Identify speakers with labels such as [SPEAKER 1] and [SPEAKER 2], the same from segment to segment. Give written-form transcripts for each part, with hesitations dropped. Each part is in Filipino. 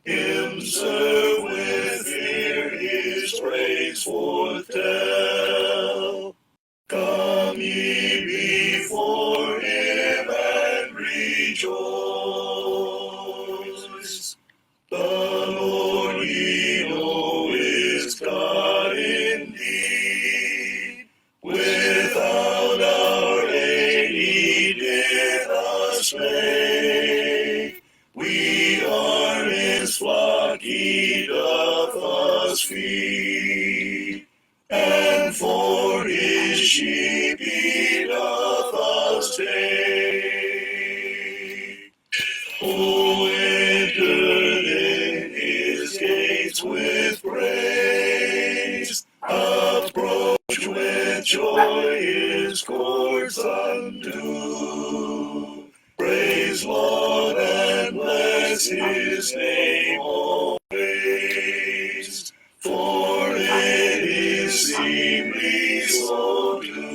[SPEAKER 1] Him serve with fear, his praise forth tell. Come ye before him and rejoice. The Lord ye know is God indeed. Without our aid he did us make. We are his flock, he doth us feed. And for his sheep he doth us take. O enter in his gates with praise. Approach with joy his courts undo. Praise Lord and bless his name always. For it is seemly so to do.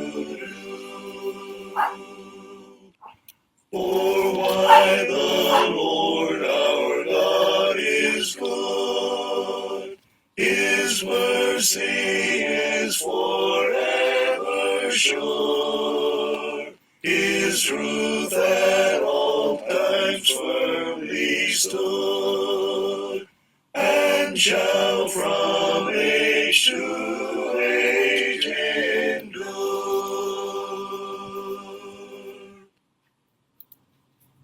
[SPEAKER 1] For why the Lord our God is good, his mercy is forever sure, his truth at all times firmly stood, and shall from age to age endure.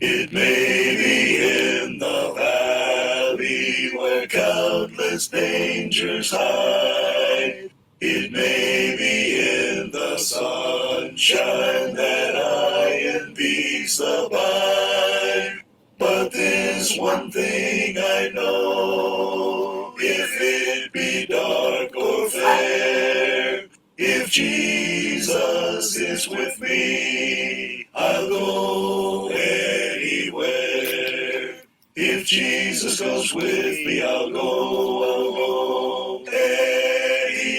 [SPEAKER 1] It may be in the valley where countless dangers hide. It may be in the sunshine that I in peace abide. But this one thing I know, if it be dark or fair, if Jesus is with me, I'll go anywhere. If Jesus goes with me, I'll go anywhere.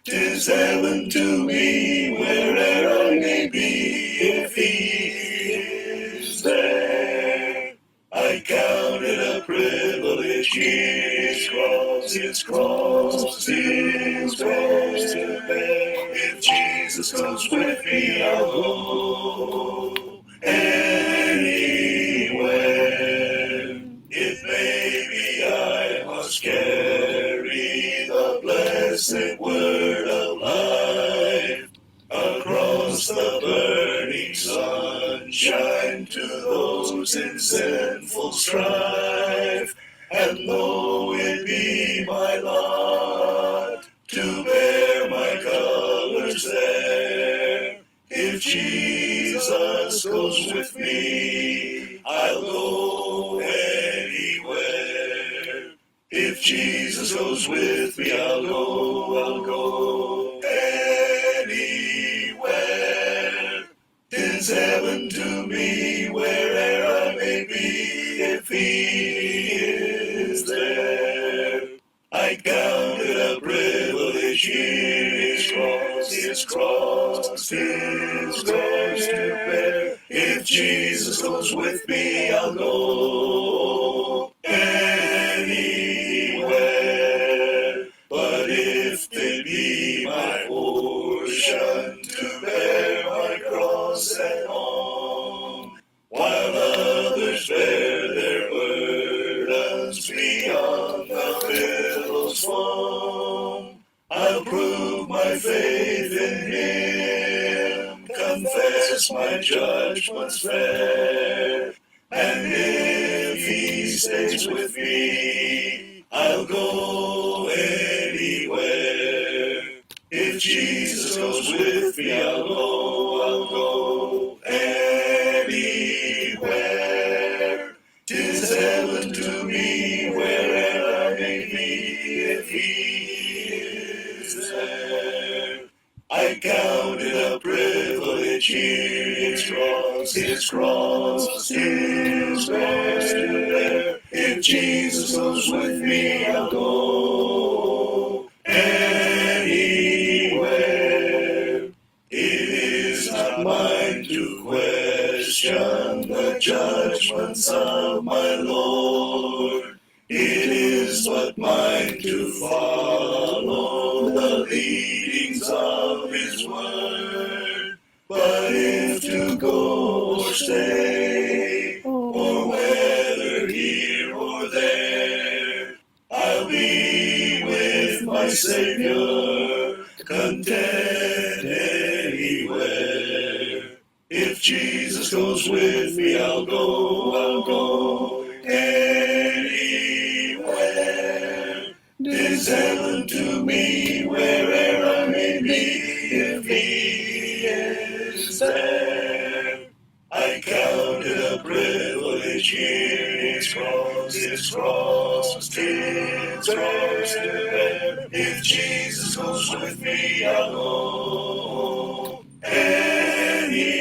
[SPEAKER 1] 'Tis heaven to me, where'er I may be, if he is there. I count it a privilege, his cross, his cross, his cross to bear. If Jesus goes with me, I'll go anywhere. It may be I must carry the blessed word of life across the burning sunshine to those in sinful strife. And though it be my lot to bear my colors there, if Jesus goes with me, I'll go anywhere. If Jesus goes with me, I'll go anywhere. 'Tis heaven to me, where'er I may be, if he is there. I count it a privilege, his cross, his cross, his cross to bear. If Jesus goes with me, I'll go anywhere. But if it be my portion to bear my cross at home, while others bear their burdens beyond the billow's foam, I'll prove my faith in him, confess my judgment's fair, and if he stays with me, I'll go anywhere. If Jesus goes with me, I'll go anywhere. 'Tis heaven to me, wherever I may be, if he is there. I count it a privilege, his cross, his cross, his cross to bear. If Jesus goes with me, I'll go anywhere. It is not mine to question Christian, the judgments of my Lord. It is but mine to follow the leadings of his word. But if to go or stay, or whether here or there, I'll be with my Savior, content anywhere. If Jesus goes with me, I'll go anywhere. 'Tis heaven to me, where'er I may be, if he is there. I count it a privilege here, its cross, tis to bear. If Jesus goes with me, I'll go anywhere.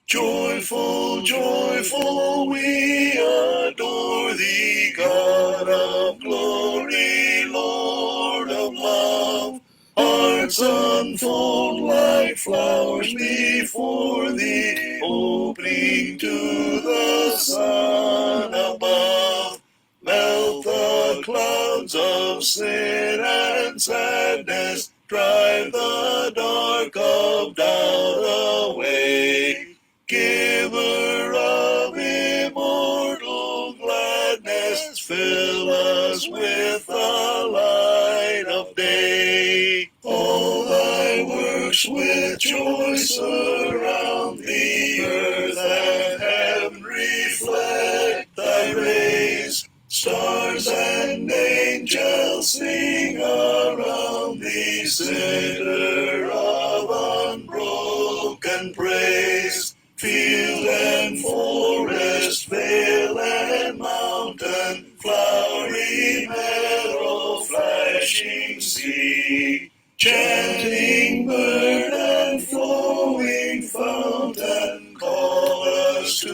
[SPEAKER 1] Joyful, joyful, we adore thee, God of glory, Lord of love. Hearts unfold like flowers before thee, opening to the sun above. Melt the clouds of sin and sadness, drive the dark of doubt away. Giver of immortal gladness, fill us with the light of day. All thy works with joy surround the earth, and heaven reflect thy rays. Stars and angels sing around thee, center of unbroken praise. Field and forest, vale and mountain, flowery meadow, flashing sea, chanting bird and flowing fountain, call us to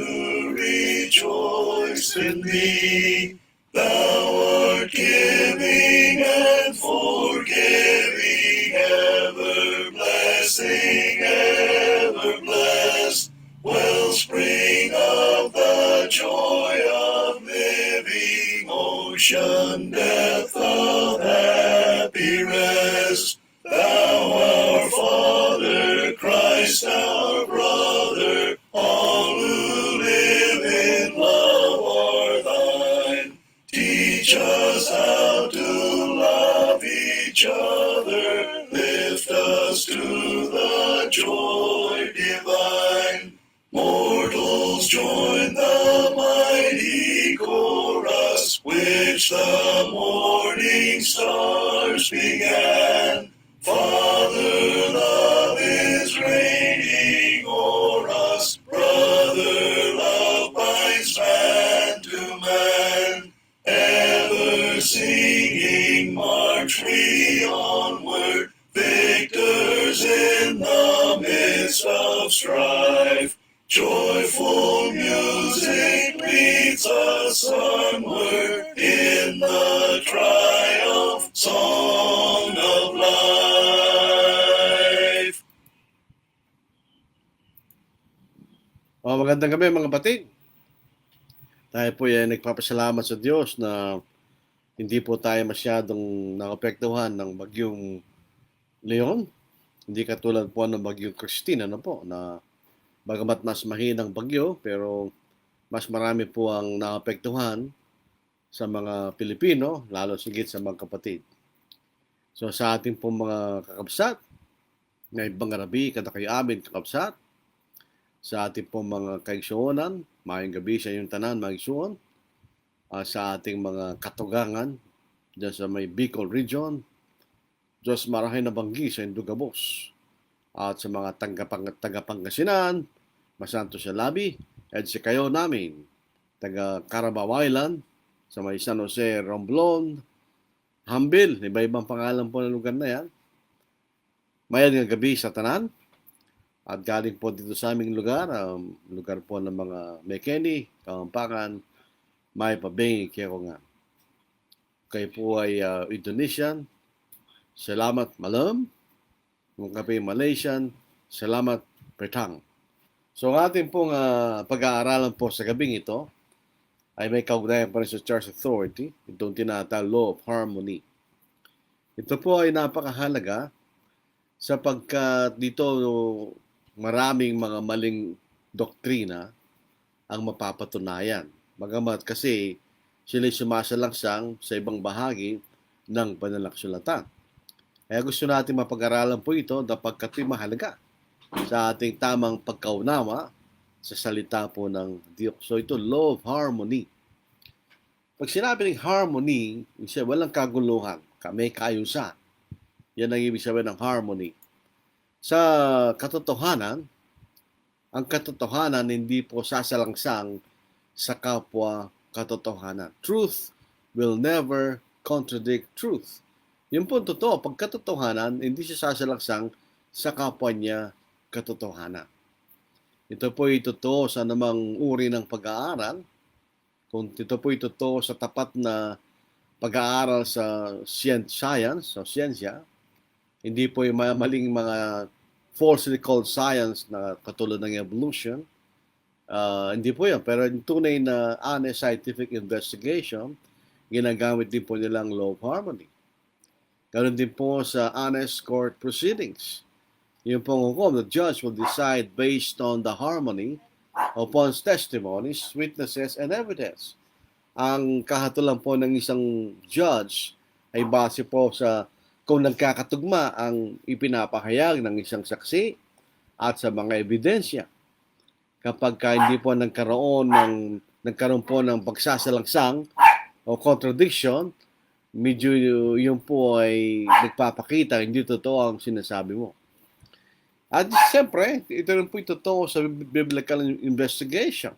[SPEAKER 1] rejoice in thee. Thou art giving and forgiving, ever blessing, ever blessed, wellspring of the joy of living, ocean depth of happy rest. Thou our Father, Christ our brother, all who live in love are thine. Teach us how to love each other, lift us to the joy divine. Mortals join the mighty chorus, which the morning stars began. Father, love is reigning o'er us, brother, love binds man to man. Ever singing, march we onward, victors in the midst of strife. Joyful music leads us onward in the triumph song of life.
[SPEAKER 2] Magandang gabi mga kapatid. Tayo po ay nagpapasalamat sa Diyos na hindi po tayo masyadong naapektuhan ng bagyong Leon. Hindi katulad po ng bagyong Christine, na bagamat mas mahinang bagyo, pero mas marami po ang naapektuhan sa mga Pilipino, lalo sigit sa mga kapatid. So sa ating po mga kakabsat, na ibang gabi kada kayo amin kakabsat, sa ating po mga kaigsuonan, mayang gabi sa inyong tanan, maigsuon, sa ating mga katugangan, dyan sa may Bicol region, Diyos marahay na banggi sa Indugabos, at sa mga taga-Pangasinan, Masanto sa Labi, at si kayo namin, taga Carabao Island, sa may San Jose, Romblon, Hambil, iba-ibang pangalan po ng lugar na yan. Mayang nga gabi sa tanan, at galing po dito sa aming lugar, lugar po ng mga Mekeni, Kampakan, may pabengi kaya ko nga. Kayo po ay Indonesian. Salamat malam. Kung kape Malaysian, salamat petang. So ang ating pong pag-aaralan po sa gabing ito ay may kaugnayan pa rin sa Church Authority, itong tinatawag Law of Harmony. Ito po ay napakahalaga sapagkat dito maraming mga maling doktrina ang mapapatunayan. Bagamat kasi sila sumasalangsang sa ibang bahagi ng panalaksulatan. Kaya gusto natin mapag-aralan po ito sapagkat mahalaga sa ating tamang pagkaunawa sa salita po ng Diyos. So ito, law of harmony. Pag sinabi ng harmony, walang kaguluhan, may kaayusan. Yan ang ibig sabihin ng harmony. Sa katotohanan, ang katotohanan hindi po sasalangsang sa kapwa katotohanan. Truth will never contradict truth. Yun po totoo. Pag katotohanan, hindi siya sasalangsang sa kapwa niya katotohanan. Ito po ay totoo sa namang uri ng pag-aaral. Kung ito po ay totoo sa tapat na pag-aaral sa science o siyensya, hindi po yung maling mga falsely called science na katulad ng evolution. Hindi po yan. Pero yung tunay na honest scientific investigation, ginagamit din po nilang law of harmony. Ganon din po sa honest court proceedings. Yung pong hukom, the judge will decide based on the harmony upon testimonies, witnesses, and evidence. Ang kahatulan po ng isang judge ay base po sa kung nagkakatugma ang ipinapahayag ng isang saksi at sa mga ebidensya. Kapag hindi po nagkaroon po ng pagsasalangsang o contradiction, medyo yun po ay nagpapakita hindi totoo ang sinasabi mo. At siyempre, ito rin po totoo sa biblical investigation.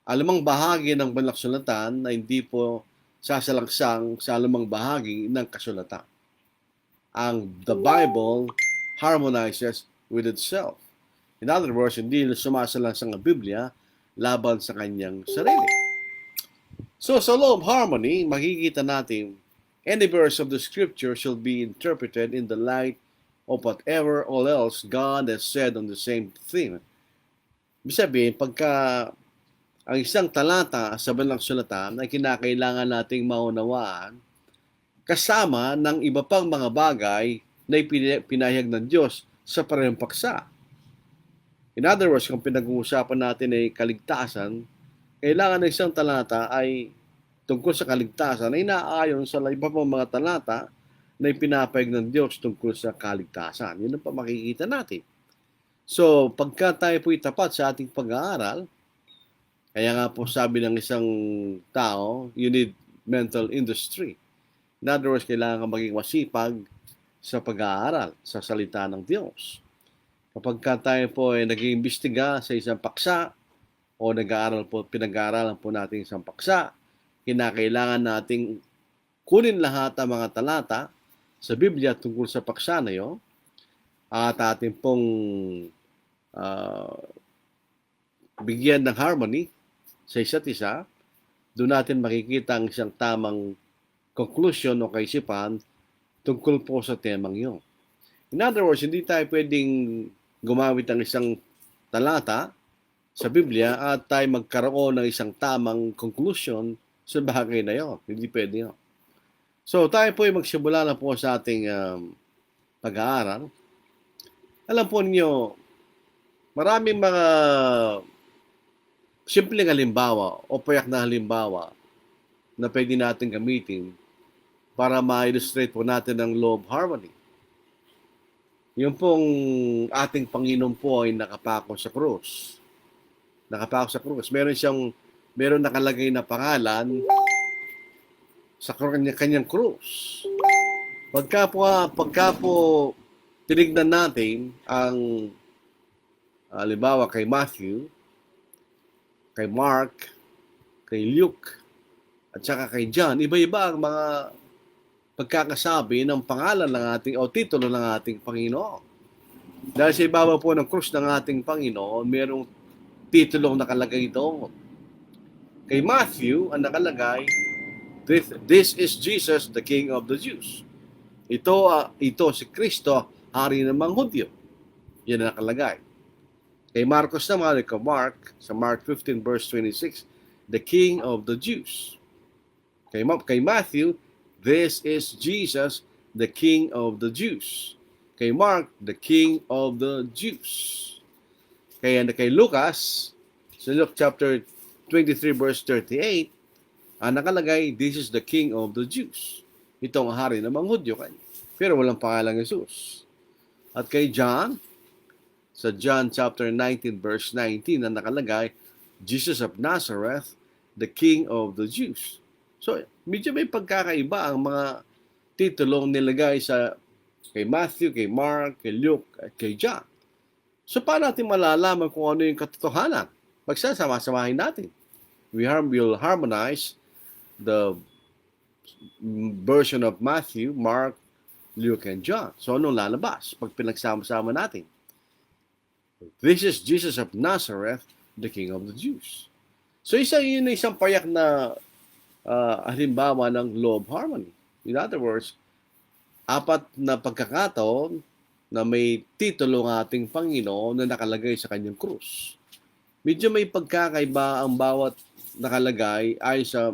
[SPEAKER 2] Alamang bahagi ng banaksulatan na hindi po sasalangsang sa alamang bahagi ng kasulatan. The Bible harmonizes with itself. In other words, hindi sumasalangsang ang Biblia laban sa kanyang sarili. So, sa law of harmony, makikita natin, any verse of the scripture shall be interpreted in the light of whatever all else God has said on the same theme. Ibig sabihin, pagka ang isang talata sa banal sulatan ay kinakailangan nating maunawaan kasama ng iba pang mga bagay na pinahayag ng Diyos sa parehong paksa. In other words, kung pinag-uusapan natin ay kaligtasan, kailangan ng isang talata ay tungkol sa kaligtasan ay naaayon sa iba pang mga talata na ipinapahayag ng Diyos tungkol sa kaligtasan. Yun ang makikita natin. So, pagka tayo po itapat sa ating pag-aaral, kaya nga po sabi ng isang tao, you need mental industry. In other words, kailangan kang maging masipag sa pag-aaral, sa salita ng Diyos. Kapag tayo po ay nag-iimbestiga sa isang paksa o pinag-aaralan po natin isang paksa, kinakailangan nating kunin lahat ang mga talata sa Biblia tungkol sa paksa na yun at ating pong bigyan ng harmony sa isa't isa. Doon natin makikita ang isang tamang conclusion o kaisipan tungkol po sa temang yun. In other words, hindi tayo pwedeng gumamit ng isang talata sa Biblia at tayo magkaroon ng isang tamang conclusion sa bagay na yun. Hindi pwede yun. So, tayo po ay magsimula na po sa ating pag-aaral. Alam po ninyo, maraming mga simpleng halimbawa o payak na halimbawa na pwede natin gamitin para ma-illustrate po natin ang law of harmony. Yung pong ating Panginoon po ay nakapako sa krus. Nakapako sa krus. Meron nakalagay na pangalan sa kanyang krus. Pagka po tinignan natin ang halimbawa kay Matthew, kay Mark, kay Luke, at saka kay John, iba-iba ang mga pagkakasabi ng pangalan ng ating o titulo ng ating Panginoon. Dahil sa ibabaw po ng krus ng ating Panginoon, mayroong titulong nakalagay doon. Kay Matthew, ang nakalagay, "This is Jesus, the King of the Jews." Ito si Kristo, hari ng mga Hudyo. Yan ang nakalagay. Kay Marcos naman, sa Mark 15 verse 26, the King of the Jews. Kay Matthew, this is Jesus, the King of the Jews. Kay Mark, the King of the Jews. Kay Lucas, sa Luke chapter 23 verse 38, ang nakalagay, this is the King of the Jews. Ito ang hari ng mga Hudyo kanya. Pero walang pangalang Jesus. At kay John, sa John chapter 19 verse 19, ang nakalagay, Jesus of Nazareth, the King of the Jews. So, medyo may pagkakaiba ang mga titulong nilagay sa kay Matthew, kay Mark, kay Luke, at kay John. So, paano natin malalaman kung ano yung katotohanan? Pagsasama-samahin natin. We'll harmonize the version of Matthew, Mark, Luke, and John. So, anong lalabas pag pinagsama-sama natin? This is Jesus of Nazareth, the King of the Jews. So, yun na isang payak na halimbawa ng law of harmony. In other words, apat na pagkakataon na may titulo ng ating Panginoon na nakalagay sa kanyang krus. Medyo may pagkakaiba ang bawat nakalagay ay sa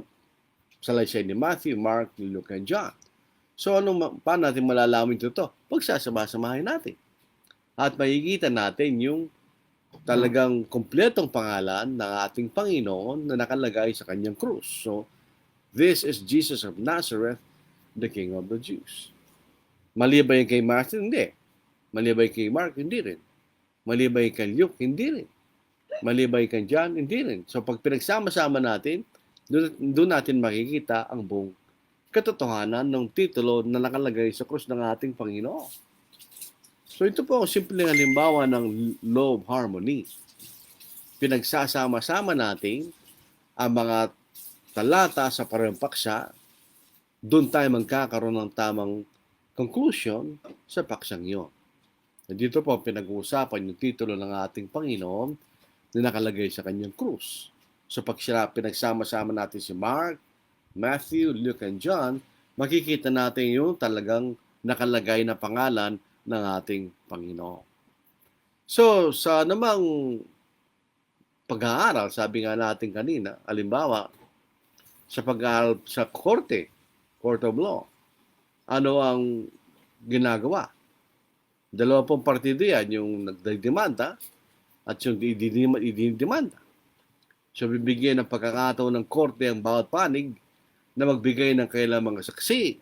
[SPEAKER 2] salaysay ni Matthew, Mark, Luke, and John. So, paano natin malalaman ito? Pagsasama-samahin natin. At makikita natin yung talagang kompletong pangalan ng ating Panginoon na nakalagay sa kanyang krus. So, this is Jesus of Nazareth, the King of the Jews. Mali ba yung kay Matthew? Hindi. Mali ba yung kay Mark? Hindi rin. Mali ba yung kay Luke? Hindi rin. Mali ba yung kay John? Hindi rin. So, pag pinagsama-sama natin, doon natin makikita ang buong katotohanan ng titulo na nakalagay sa krus ng ating Panginoon. So, ito po ang simpleng halimbawa ng law of harmony. Pinagsasama-sama natin ang mga talata sa parehong paksa, doon tayo magkakaroon ng tamang conclusion sa paksang iyon. Dito po pinag-uusapan yung titulo ng ating Panginoon na nakalagay sa kanyang krus. So pag pinagsama-sama natin si Mark, Matthew, Luke, and John, makikita natin yung talagang nakalagay na pangalan ng ating Panginoon. So sa namang pag-aaral, sabi nga natin kanina, halimbawa, sa pag-aaral sa court of law, ano ang ginagawa? Dalawa pong partido yan, yung nagdidemanda at yung idinidemanda. So, bibigyan ng pagkakataon ng korte ang bawat panig na magbigay ng kailang mga saksi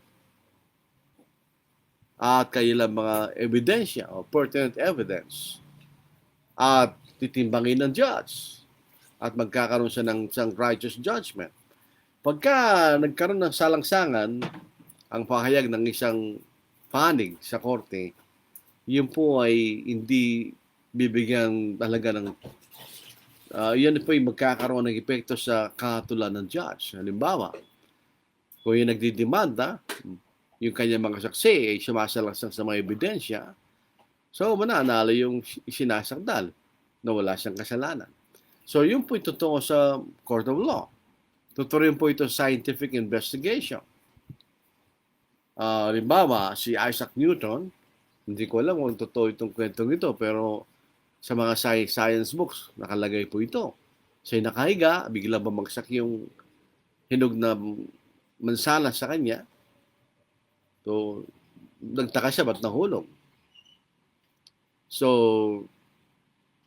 [SPEAKER 2] at kailang mga ebidensya o pertinent evidence at titimbangin ng judge at magkakaroon siya ng isang righteous judgment. Pagka nagkaroon ng salangsangan ang pahayag ng isang panig sa korte, yun po ay hindi bibigyan talaga ng yan po ay magkakaroon ng epekto sa kahatulan ng judge. Halimbawa, kung yung nagdidemanda, yung kanyang mga saksi ay sumasalangsang sa mga ebidensya, so mananalo yung isinasakdal na wala siyang kasalanan. So yun po ay totoo sa court of law. Totoo rin po ito scientific investigation. Halimbawa, si Isaac Newton, hindi ko alam kung totoo itong kwentong ito, pero sa mga science books, nakalagay po ito. Siya'y nakahiga, bigla bumagsak yung hinog na mansanas sa kanya. So, nagtaka siya, ba't nahulog? So,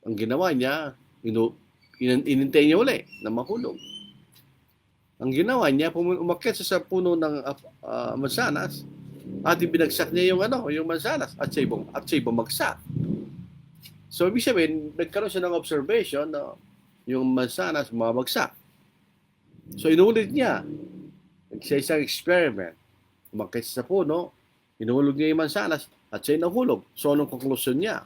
[SPEAKER 2] ang ginawa niya, inintay niya uli na mahulog. Ang ginawa niya, umakyat sa puno ng mansanas at ibinagsak niya yung mansanas at siya'y bumagsak. So, ibig sabihin, nagkaroon siya ng observation na yung mansanas bumabagsak. So, inulit niya. Sa isang experiment, umakyat sa puno, inuhulog niya yung mansanas at siya'y nahulog. So, anong konklusyon niya?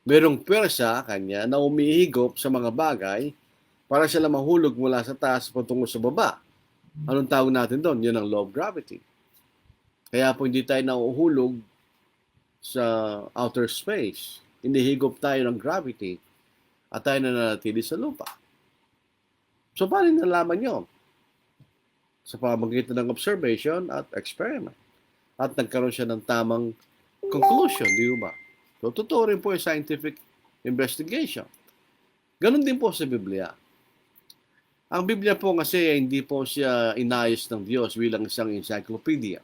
[SPEAKER 2] Merong pwersa kanya na umihigop sa mga bagay para sila mahulog mula sa taas patungo sa baba. Anong tawag natin doon? Yun ang law of gravity. Kaya po hindi tayo nauhulog sa outer space. Inihigop tayo ng gravity at tayo nananatili sa lupa. So, paano nalaman yun? Sa pamamagitan ng observation at experiment. At nagkaroon siya ng tamang conclusion, di ba? So, totoo rin po yung scientific investigation. Ganon din po sa Biblia. Ang Biblia po kasi hindi po siya inayos ng Diyos bilang isang encyclopedia.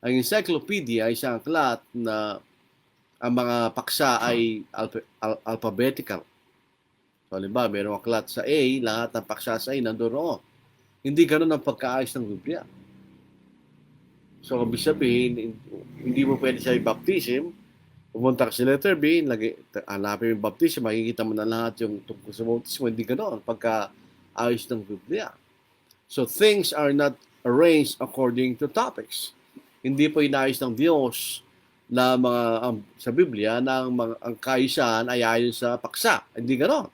[SPEAKER 2] Ang encyclopedia ay isang aklat na ang mga paksa ay alphabetical. So, halimbawa, mayroong aklat sa A, lahat ng paksa sa A nandoon roon. Hindi ganun ang pagkaayos ng Biblia. So, ibig sabihin, hindi mo pwede sa baptism, pumunta ka sa letter B, hanapin yung baptism, makikita mo na lahat yung tungkol sa baptism. Hindi ganun pagkaayos ng Biblia. So, things are not arranged according to topics. Hindi po inayos ng Diyos na sa Biblia na ang kaisahan ay ayon sa paksa. Hindi ganoon.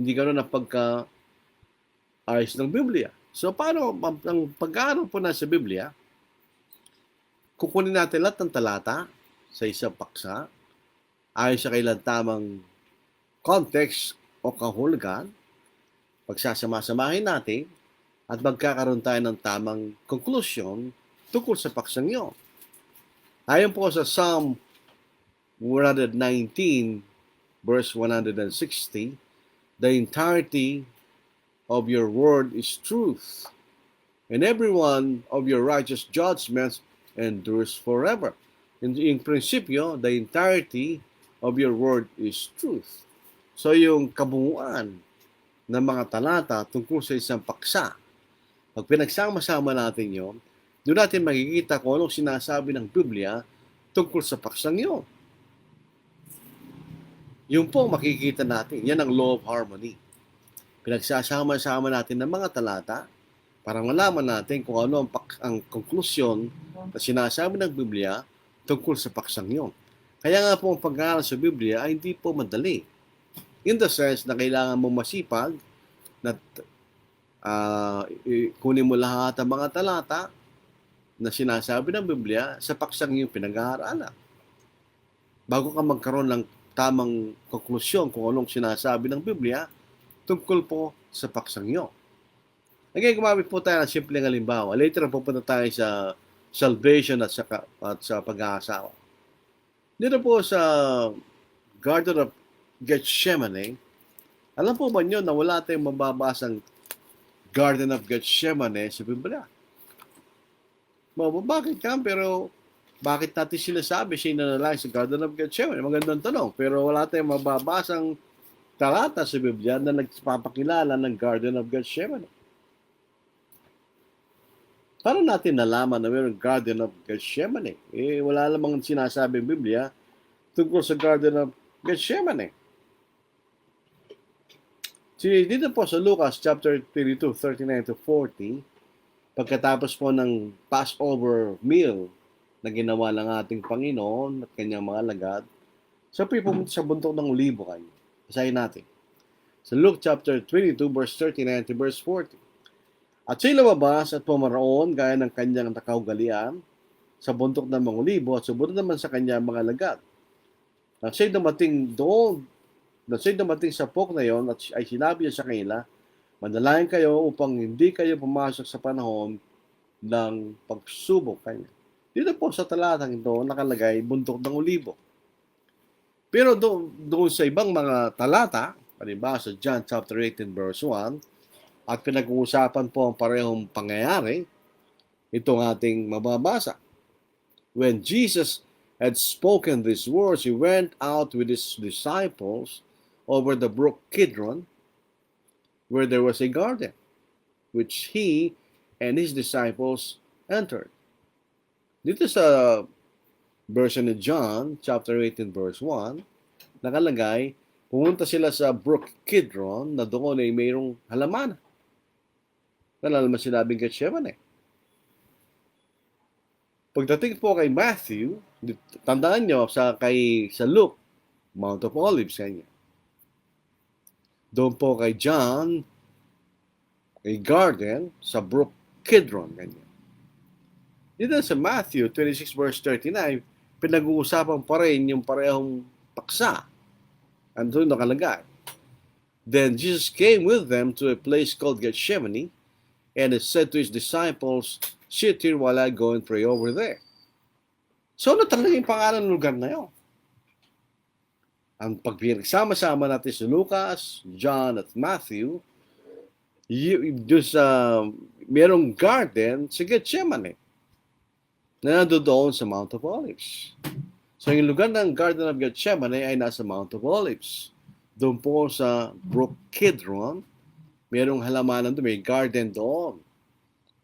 [SPEAKER 2] Hindi ganoon ang pagka-ayos ng Biblia. So, paano ang pag-aaral po na sa Biblia, kukunin natin lahat ng talata sa isang paksa, ayon sa kailan tamang context o kahulugan, pagsasama-samahin natin, at magkakaroon tayo ng tamang conclusion tungkol sa paksang yun. Ayon po sa Psalm 119, verse 160, the entirety of your word is truth, and every one of your righteous judgments endures forever. In prinsipyo, the entirety of your word is truth. So yung kabuuan ng mga talata tungkol sa isang paksa, pag pinagsama-sama natin yun, doon natin makikita kung anong sinasabi ng Biblia tungkol sa paksang yun. Yung po makikita natin, yan ang law of harmony. Pinagsasama-sama natin ng mga talata para malaman natin kung ano ang konklusyon na sinasabi ng Biblia tungkol sa paksang yun. Kaya nga po ang pag-aaral sa Biblia ay hindi po madali. In the sense na kailangan mo masipag na kunin mo lahat ang mga talata na sinasabi ng Biblia sa paksang yung pinag-aaralan. Bago ka magkaroon ng tamang konklusyon kung anong sinasabi ng Biblia tungkol po sa paksang yun. Again, gumamit po tayo ng simpleng halimbawa. Later, pupunta tayo sa salvation at sa pag-aasawa. Dito po sa Garden of Gethsemane, alam po ba nyo na wala tayong mababasang Garden of Gethsemane sa Biblia? Bakit ka? Pero bakit natin sinasabi siya nanalangin sa Garden of Gethsemane? Magandang tanong. Pero wala tayong mababasang talata sa Biblia na nagpapakilala ng Garden of Gethsemane. Paano natin nalaman na mayroong Garden of Gethsemane? Wala lamang sinasabi ng Biblia tungkol sa Garden of Gethsemane. Dito po sa Lucas chapter 32, 39 to 40, pagkatapos po ng Passover meal na ginawa ng ating Panginoon at kanyang mga alagad, siya po pumunta sa bundok ng Olibo kayo. Basahin natin. Sa Luke chapter 22, verse 39 to verse 40. At siya'y lumabas at pumaroon gaya ng kanyang nakaugalian sa bundok ng mga Olibo at sumunod naman sa kanyang mga alagad. Nang siya'y dumating sa pok na yon at ay sinabi niya sa kanila, manalangin kayo upang hindi kayo pumasok sa panahon ng pagsubok kanya. Dito po sa talatang ito nakalagay bundok ng Olibo. Pero doon sa ibang mga talata, halimbawa sa John chapter 18 verse 1, at pinag-uusapan po ang parehong pangyayari, itong ating mababasa. When Jesus had spoken these words, he went out with his disciples over the brook Kidron, where there was a garden, which he and his disciples entered. Dito sa version ni John, chapter 18, verse 1, nakalagay, pumunta sila sa brook Kidron na doon ay mayroong halaman. Wala naman sinabing Gethsemane. Pagdating po kay Matthew, tandaan nyo sa Luke, Mount of Olives kanya. Doon po kay John, a garden sa brook Kidron kanya. Dito sa Matthew 26 verse 39, pinag-uusapan pa rin yung parehong paksa. Andun nakalagay. Then Jesus came with them to a place called Gethsemane, and he said to his disciples, sit here while I go and pray over there. So, ano talaga yung pangalan ng lugar na yun? Ang pagpinagsama-sama natin si Lucas, John, at Matthew, doon sa merong garden sa Gethsemane na nandoon sa Mount of Olives. So, yung lugar ng Garden of Gethsemane ay nasa Mount of Olives. Doon po sa Brook Kidron, merong halamanan doon, may garden doon.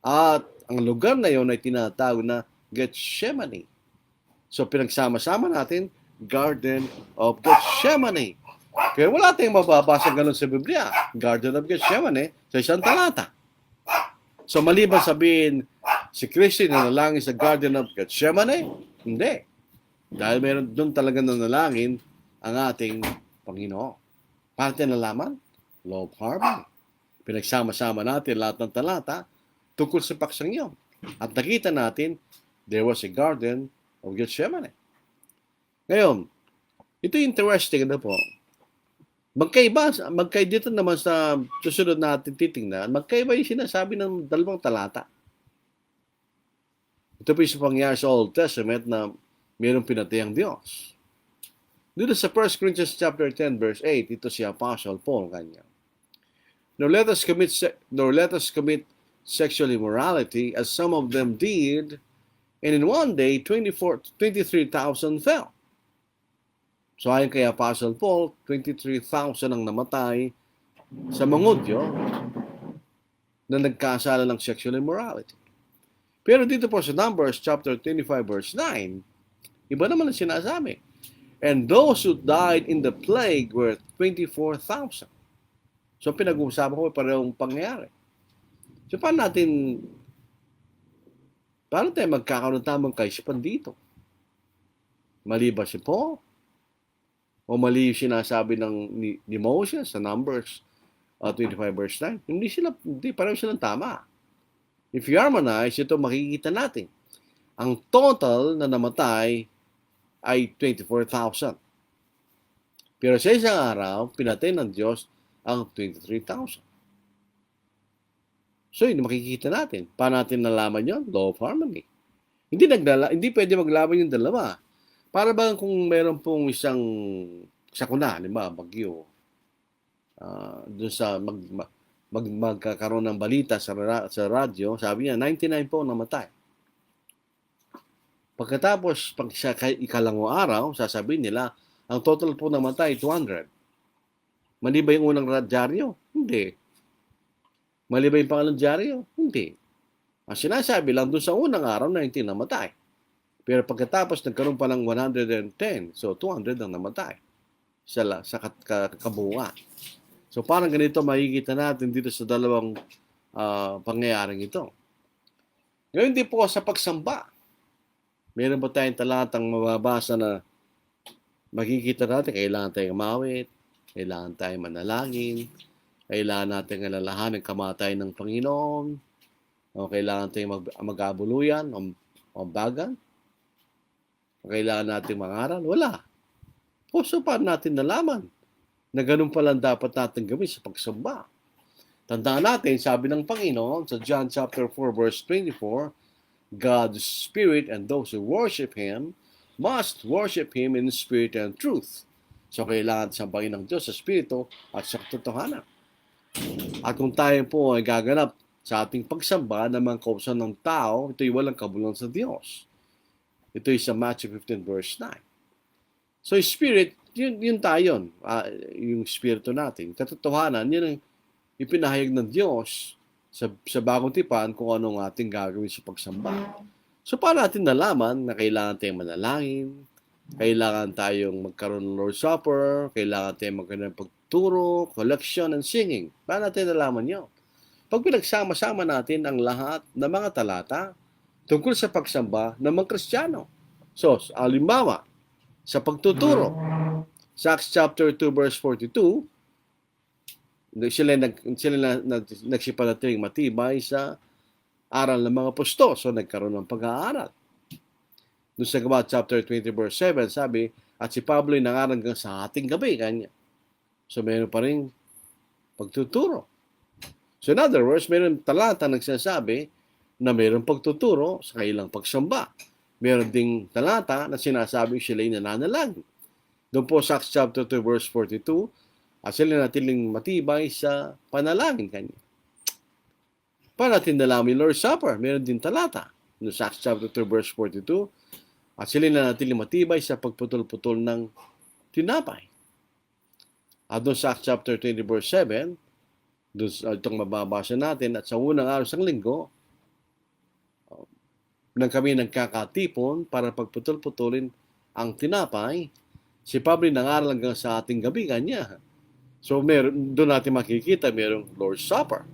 [SPEAKER 2] At ang lugar na yon ay tinatawag na Gethsemane. So, pinagsama-sama natin, Garden of Gethsemane. Kaya wala tayong mababasa ganun sa Biblia. Garden of Gethsemane sa isang talata. So, maliban sabihin, si Kristo nanalangin sa Garden of Gethsemane? Hindi. Dahil meron doon talaga nanalangin ang ating Panginoon. Paano tayo nalaman? Law of Harmony. Pinagsama-sama natin lahat ng talata tungkol sa paksang iyon. At nakita natin, there was a Garden of Gethsemane. Ngayon, ito interesting na po. Dito naman sa susunod natin titingnan, magkaiba yung sinasabi ng dalawang talata. Ito po yung pangyayari sa Old Testament na mayroong pinatayang Diyos. Dito sa 1 Corinthians chapter 10 verse 8, ito si Apostle Paul kanya. Nor let us commit sexual immorality as some of them did, and in one day 23,000 fell. So ayon kay Apostle Paul, 23,000 ang namatay sa mangudyo na nagkasala ng sexual immorality. Pero dito po sa Numbers chapter 25 verse 9, iba naman ang sinasabi. And those who died in the plague were 24,000. So pinag-uusapan ko parehong pangyayari. So paano tayo magkakaroon tamang kaisipan dito? Mali ba si Paul? O mali yung sinasabi ni Moses sa Numbers 25 verse 9? Hindi, pareho silang tama. If you harmonize, ito makikita natin. Ang total na namatay ay 24,000. Pero sa isang araw, pinatay ng Diyos ang 23,000. So, yun makikita natin. Paano natin nalaman yun? Law of Harmony. Hindi pwede maglaban yung dalawa. Para bang kung meron pong isang sakuna, bagyo, doon sa magkakaroon ng balita sa radyo, sabi niya, 99 po namatay. Pagkatapos, pag sa ikalawang araw, sasabihin nila, ang total po namatay, 200. Mali ba yung unang dyaryo? Hindi. Mali ba yung pangalang dyaryo? Hindi. Ang sinasabi lang doon sa unang araw, 19 namatay. Pero pagkatapos, nagkaroon pa ng 110. So, 200 ang namatay sa kabuuan. So, parang ganito makikita natin dito sa dalawang pangyayaring ito. Ngayon, di po sa pagsamba. Meron ba tayong talatang mababasa na makikita natin, kailangan tayong umawit, kailangan tayong manalangin, kailangan natin alalahanin ang kamatayan ng Panginoon, o kailangan tayong mag-abuluyan o bagan, o kailangan natin mangaral? Wala. So, paano natin nalaman na ganun pala dapat natin gawin sa pagsamba? Tandaan natin, sabi ng Panginoon sa John chapter 4 verse 24, God's Spirit and those who worship Him must worship Him in spirit and truth. So, kailangan sambahin ng Diyos sa Espiritu at sa katotohanan. At kung tayo po ay gaganap sa ating pagsamba ng mga kausan ng tao, ito'y walang kabuluhan sa Diyos. Ito'y sa Matthew 15 verse 9. So, Spirit, yun tayo. Yung Espiritu natin. Katotohanan, yun ang ipinahayag ng Diyos sa bagong tipan kung anong ating gagawin sa pagsamba. So, paano natin nalaman na kailangan tayong manalangin, kailangan tayong magkaroon ng Lord's Supper, kailangan tayong magkaroon ng pagturo, collection, and singing? Paano natin nalaman yun? Pag pinagsama-sama natin ang lahat ng mga talata tungkol sa pagsamba ng mga Kristiyano. So, halimbawa, sa pagtuturo, sa Acts chapter 2 verse 42, sila nagsipanatiling matibay sa aral ng mga apostol. So, nagkaroon ng pag-aaral. Doon sa Gawa chapter 20 verse 7, sabi, at si Pablo ay nangaral hanggang sa ating gabi. Kanya. So, mayroon pa rin pagtuturo. So, in other words, mayroon talata nagsasabi na mayroon pagtuturo sa kailang pagsamba. Meron ding talata na sinasabing sila'y nananalangin. Doon po sa Acts chapter 2 verse 42, at sila natiling matibay sa panalangin kanya. Para natin nalaman yung Lord's Supper, meron din talata. Doon sa Acts chapter 2 verse 42, at sila natiling matibay sa pagputol-putol ng tinapay. At doon sa Acts chapter 20 verse 7, doon itong mababasa natin, at sa unang araw ng linggo, nang kami nagkakatipon para pagputol-putulin ang tinapay, si Pablo nangaral hanggang sa ating gabi kanya. So doon natin makikita merong Lord's Supper.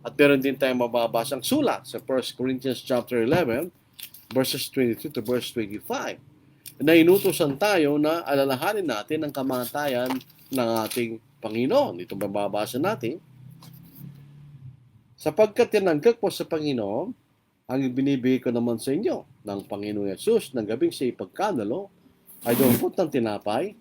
[SPEAKER 2] At meron din tayong mababasang sulat sa 1 Corinthians chapter 11 verses 22 to verse 25 na inutusan tayo na alalahanin natin ang kamatayan ng ating Panginoon. Ito mababasa natin. Sapagkat tinanggap po sa Panginoon ang ibinibigay ko naman sa inyo ng Panginoong Yesus ng gabing sa ipagkanalo ay dumpot ng tinapay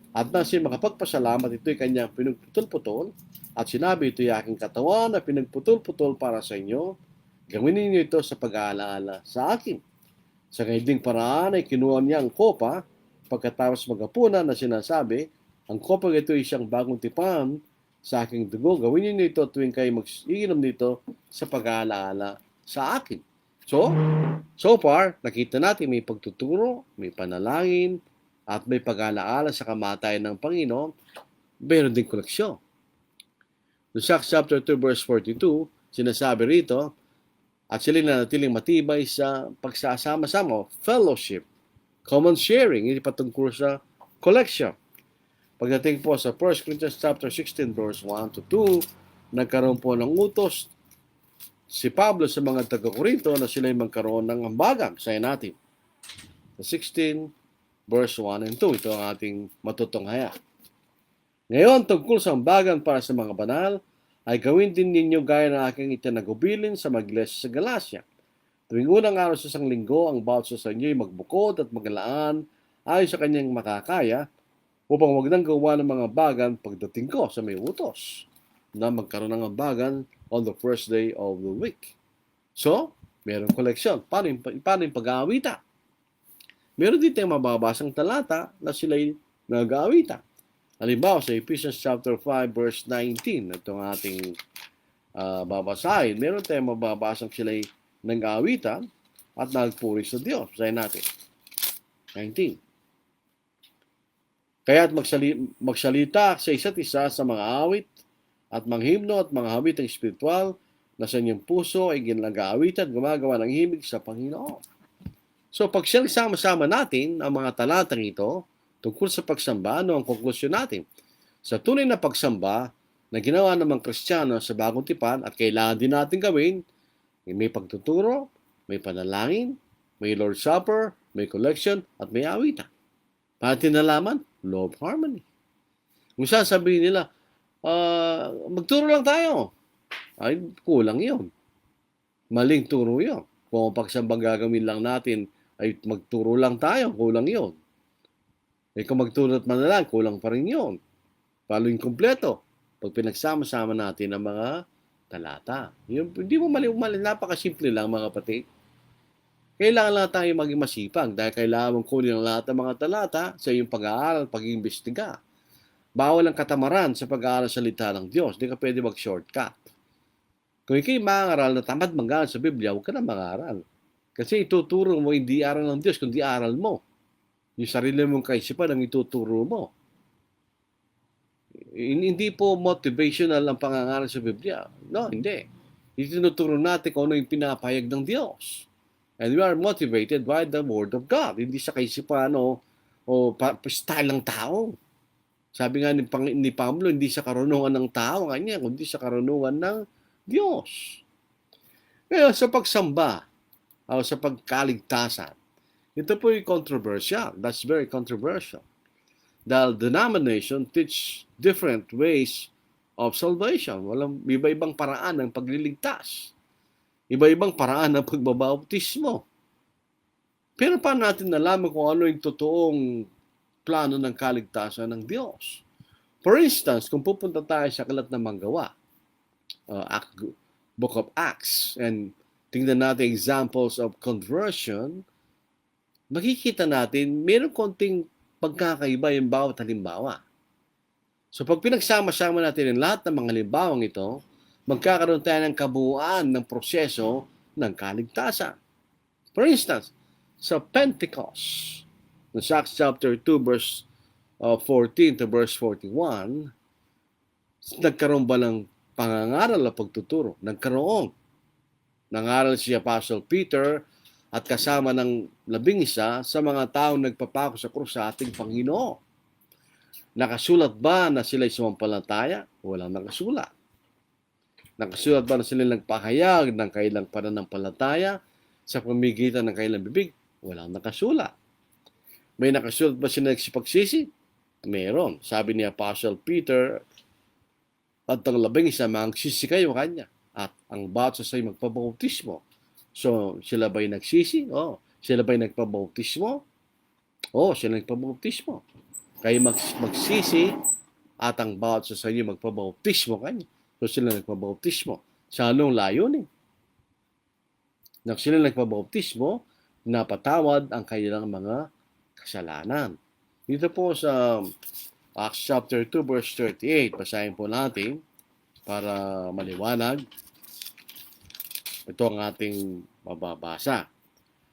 [SPEAKER 2] at nang siya makapagpasalamat, ito'y kanyang pinagputol-putol at sinabi, ito'y aking katawan na pinagputol-putol para sa inyo. Gawin ninyo ito sa pag-aalaala sa akin. Sa ganitong paraan ay kinuha niya ang kopa pagkatapos magapunan na sinasabi, ang kopa ito ay isang bagong tipan sa aking dugo. Gawin ninyo ito tuwing kayo mag-iinom nito sa pag-aalaala sa akin. So far, nakita natin may pagtuturo, may panalangin, at may pag-alaala sa kamatayan ng Panginoon. Meron din koleksyon. Sa chapter 2 verse 42, sinasabi rito, at sila nanatiling matibay sa pagsasama-sama, fellowship, common sharing, hindi patungkol sa collection. Pagdating po sa 1 Corinthians chapter 16 verse 1 to 2, nagkaroon po ng utos si Pablo sa mga taga-Korinto na sila'y magkaroon ng ambagan. Sayan natin. Sa 16 verse 1 and 2, ito ang ating matutunghaya. Ngayon, tungkol sa ambagan para sa mga banal, ay gawin din ninyo gaya ng aking itinagubilin sa mag-iglesia sa Galacia. Tuwing unang araw sa isang linggo, ang bawat sa inyo ay magbukod at maglaan ayon sa kanyang makakaya upang wag nang gawa ng mga bagan pagdating ko sa may utos na magkaroon ng ambagan on the first day of the week. So, meron koleksyon. Paano yung pag-aawita? Meron din tayong mababasang talata na sila'y nag-aawita. Halimbawa, sa Ephesians chapter 5 verse 19, itong ating babasahin, meron tayong mababasang sila'y nag-aawitan at nagpuri sa Diyos. Basahin natin. 19. Kaya't magsalita sa isa't isa sa mga awit at mga himno at mga hawitang espiritual na sa inyong puso ay ginag-aawit at gumagawa ng himig sa Panginoon. So, pag sama-sama natin ang mga talatang ito tungkol sa pagsamba, ano ang konklusyon natin? Sa tunay na pagsamba na ginawa ng mga Kristiyano sa Bagong Tipan at kailangan din natin gawin, may pagtuturo, may panalangin, may Lord's Supper, may collection, at may awitan. Paano nalaman? Law of harmony. Kung sasabihin nila, magturo lang tayo. Ay, kulang yun. Maling turo yun. Kung ang pagsambang gagawin lang natin ay magturo lang tayo, kulang yun. Eh kung magturo at manalang, kulang pa rin yun. Palo yung kompleto. Pag pinagsama-sama natin ang mga talata. Hindi mo mali, napakasimple lang mga kapatid. Kailangan lang tayo maging masipag dahil kailangan mong kunin ang lahat ng mga talata sa iyong pag-aaral, pag-iimbestiga. Bawal ang katamaran sa pag-aaral sa salita ng Diyos. Hindi ka pwede mag-shortcut. Kung ikay mangaral na tamad mag-aaral sa Biblia, huwag ka na mag-aaral. Kasi ituturo mo hindi aral ng Diyos, kundi aral mo. Yung sarili mong kaisipan ang ituturo mo. Hindi po motivational ang pangangaral sa Biblia. No, hindi. Itinuturo natin kung ano yung pinapahayag ng Diyos. And we are motivated by the Word of God. Hindi sa kaisipan o style ng tao. Sabi nga ni Pablo, hindi sa karunungan ng tao, kanya, kundi sa karunungan ng Diyos. Kaya sa pagsamba, o sa pagkaligtasan, ito po yung controversial. That's very controversial. Dahil denomination teach different ways of salvation. Walang iba-ibang paraan ng pagliligtas. Iba-ibang paraan ng pagbabautismo. Pero paano natin nalaman kung ano yung totoong plano ng kaligtasan ng Diyos? For instance, kung pupunta tayo sa Aklat ng Manggawa, Book of Acts, and tingnan natin examples of conversion makikita natin mayroong konting pagkakaiba yung bawat halimbawa. So pag pinagsama-sama natin ang lahat ng mga halimbawang ito, magkakaroon tayo ng kabuuan ng proseso ng kaligtasan. For instance, sa Pentecost, sa Acts chapter 2 verse 14 to verse 41, nagkaroon ba ng pangangaral o pagtuturo? Nagkaroon. Nangaral si Apostle Peter at kasama ng 11 sa mga taong nagpapako sa krus sa ating Panginoon. Nakasulat ba na sila'y sumampalataya? Walang nakasulat. Nakasulat ba na sila nagpahayag ng kailang pananampalataya sa pamamagitan ng kailang bibig? Walang nakasulat. May nakasulat ba sila nagsipagsisi? Meron. Sabi ni Apostle Peter at ang 11, magsisi kayo kanya at ang bawat sa iyo magpabautismo. So, sila ba'y nagsisi? Sila ba'y nagpabautismo? Sila nagpabautismo. Kayo magsisi at ang bawat sa inyo magpabautismo kanya. So sila nagpabautismo. Sa anong layunin? Nang sila nagpabautismo, napatawad ang kanilang mga kasalanan. Dito po sa Acts chapter 2 verse 38, basahin po natin para maliwanag. Ito ang ating mababasa.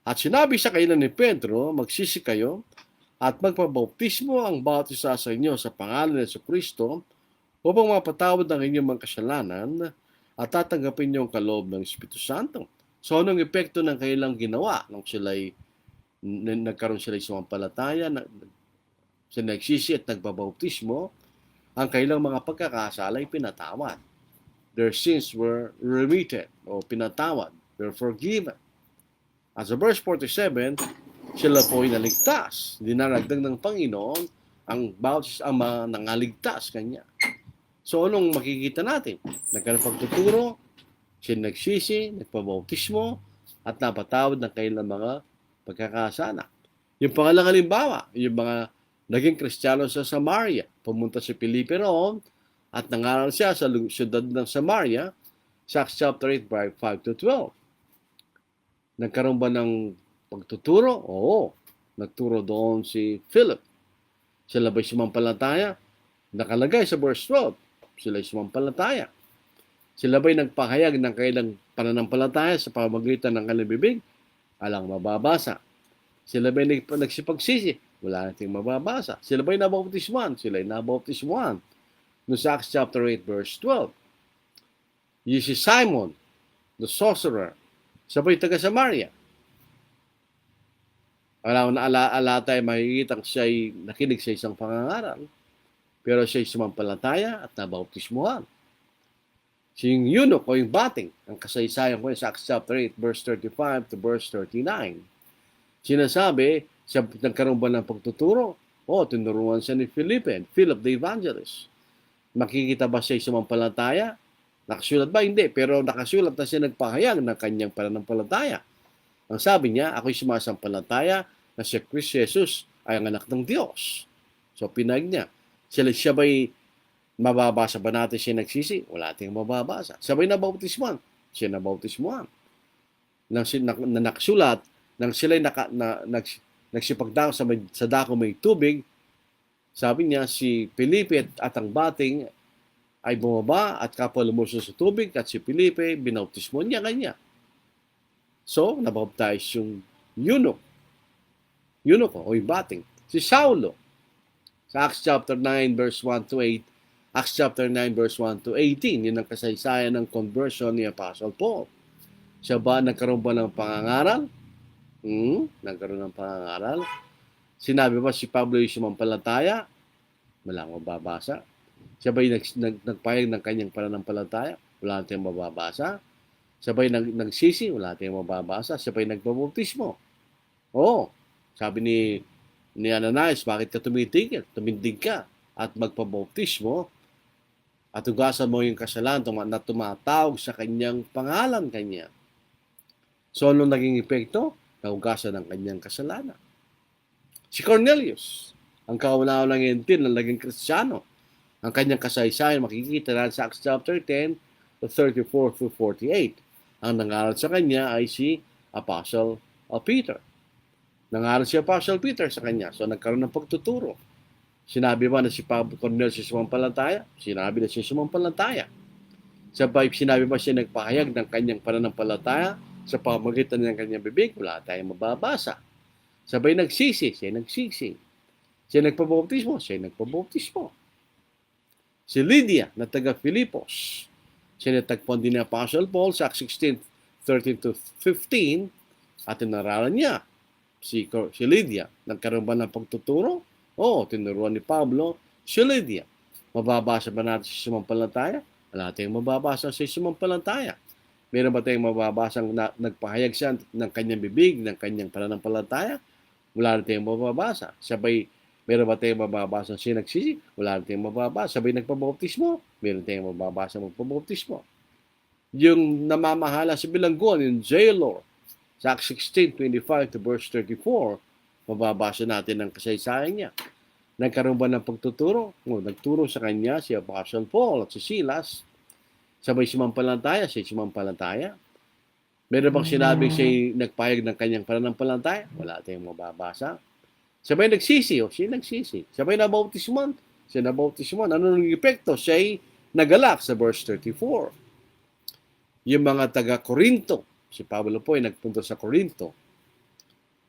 [SPEAKER 2] At sinabi sa kailan ni Pedro, magsisi kayo at magpabautismo ang bawat isa sa inyo sa pangalan ni Kristo upang mapatawad ang inyong mga kasalanan at tatanggapin niyo ang kaloob ng Espiritu Santo. So, anong epekto ng kailang ginawa nung nagkaroon sila sumampalataya, sila nagsisi at nagbabautismo, ang kailang mga pagkakasala ay pinatawad. Their sins were remitted o pinatawad. They were forgiven. At sa verse 47, sila po ay naligtas. Dinaragdag ng Panginoon ang bawat ama nangaligtas kanya. So, anong makikita natin? Nagkaroon pagtuturo, sila nagsisi, nagpabautismo, at napatawad ng kailang mga pagkakasala. Yung pangalang halimbawa, yung mga naging Kristiyano sa Samaria, pumunta si Felipe roon, at nangaral siya sa siyudad ng Samaria, sa Acts chapter 8, 5 to 12. Nagkaroon ba ng pagtuturo? Oo. Nagturo doon si Philip. Sila ba'y sumampalataya? Nakalagay sa verse 12. Sila'y sumampalataya. Sila ba'y nagpahayag ng kailang pananampalataya sa pamamagitan ng kanilang bibig? Alang mababasa. Sila ba'y nagsipagsisi? Wala nating mababasa. Sila ba'y nabautismuhan? Sila'y nabautismuhan. No sa Acts chapter 8 verse 12. Yung si Simon, the sorcerer, sabay taga Samaria. Alam na ala tayo makikita siya'y nakinig sa isang pangangaral. Pero siya'y sumampalataya at nabautismuhan. Si eunuch o yung bating, ang kasaysayan ko sa Acts chapter 8, verse 35 to verse 39. Sinasabi, siya nagkaroon ba ng pagtuturo? Tinuruan siya ni Philip the evangelist. Makikita ba siya'y sumampalataya? Nakasulat ba? Hindi. Pero nakasulat na siya nagpahayag ng kanyang pananampalataya. Ang sabi niya, ako'y sumasampalataya na si Kristo Jesus ay ang anak ng Diyos. So, pinag niya. Siya ba'y mababasa ba natin siya nagsisi? Wala tayong mababasa. Siya ba'y nabautismuhan? Siya nabautismuhan. Nang nakasulat, nang sila'y nagsipagdako sa dako may tubig, sabi niya, si Felipe at ang bating ay bumaba at kapwa lumusong sa tubig at si Felipe, binautismo niya kanya. So, nabaptize yung eunuch o yung bating. Si Saulo, sa Acts chapter 9 verse 1 to 8, Acts chapter 9 verse 1 to 18, yun ang kasaysayan ng conversion ni Apostle Paul. Siya ba nagkaroon ba ng pangangaral? Nagkaroon ng pangangaral. Sinabi ba si Pablo yung sumampalataya? Wala akong mababasa. Siya ba'y nagpahayag ng kanyang pananampalataya? Wala tayong mababasa. Siya ba'y nagsisi? Wala tayong mababasa. Siya ba'y nagbabautismo? Sabi ni Ananias, bakit ka tumitigil? Tumindig ka at magpabautismo at ugasan mo yung kasalanan na tumatawag sa kanyang pangalan kanya. So, anong naging epekto? Naugasan ng kanyang kasalanan. Si Cornelius, ang kauna-unang gentil na naging Kristiyano. Ang kanyang kasaysayan makikita na sa Acts chapter 10, 34 to 48. Ang nangaral sa kanya ay si Apostle Peter. Nangaral si Apostle Peter sa kanya. So nagkaroon ng pagtuturo. Sinabi ba na si Pablo Cornel si sumampalataya? Sinabi na siya sumampalataya. Sabay sinabi ba siya nagpahayag ng kanyang pananampalataya sa pamamagitan ng kanyang bibig? Wala tayong mababasa. Sabay nagsisi, siya nagsisi. Siya nagpabautismo, siya nagpabautismo. Si Lydia na taga Filipos, siya natagpuan din ni Apostle Paul sa Acts 16:13-15 at tinaralan niya si Lydia. Nagkaroon ba ng pagtuturo? Oo, tinuruan ni Pablo si Lydia. Mababasa ba natin si sumampalataya? Wala tayong mababasa sa sumampalataya. Meron ba tayong mababasang nagpahayag siya ng kanyang bibig, ng kanyang pananampalataya? Wala tayong mababasa. Sabay, meron ba tayong mababasa siya nagsisi? Wala tayong mababasa. Sabay nagpabautismo? Meron tayong mababasa magpabautismo. Yung namamahala sa bilangguan, yung jailor, sa Acts 16:25-34, mababasa natin ang kasaysayan niya. Nagkaroon ba ng pagtuturo? Nagturo sa kanya si Apostle Paul at si Silas. Sabay sumampalataya, siya sumampalataya. Meron bang sinabing siya nagpahayag ng kanyang pananampalataya? Wala tayong mababasa. Sabay nagsisi, siya nagsisi. Sabay nabautisman, siya nabautisman. Ano nang epekto? Siya nagalak sa verse 34. Yung mga taga-Korinto, si Pablo po ay nagpunta sa Korinto.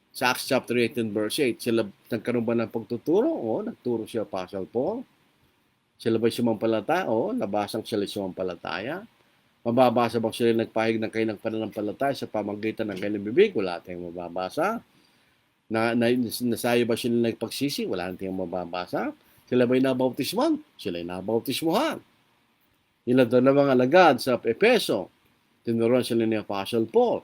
[SPEAKER 2] Sa Acts chapter 18 verse 8, sila nagkaroon ba ng pagtuturo? Nagturo si Apostle Paul. Sila ba'y sumampalataya? Nabasang sila sumampalataya. Mababasa bang sila nagpahayag ng kanilang pananampalataya sa pamamagitan ng kanilang bibig? Wala tayong mababasa. Nasayo ba sila nagpagsisi? Wala tayong mababasa. Sila ba'y nabautisman? Sila'y nabautismuhan. Ilan doon na mga alagad sa Epeso. Tinuruan sila ni Apostle Paul.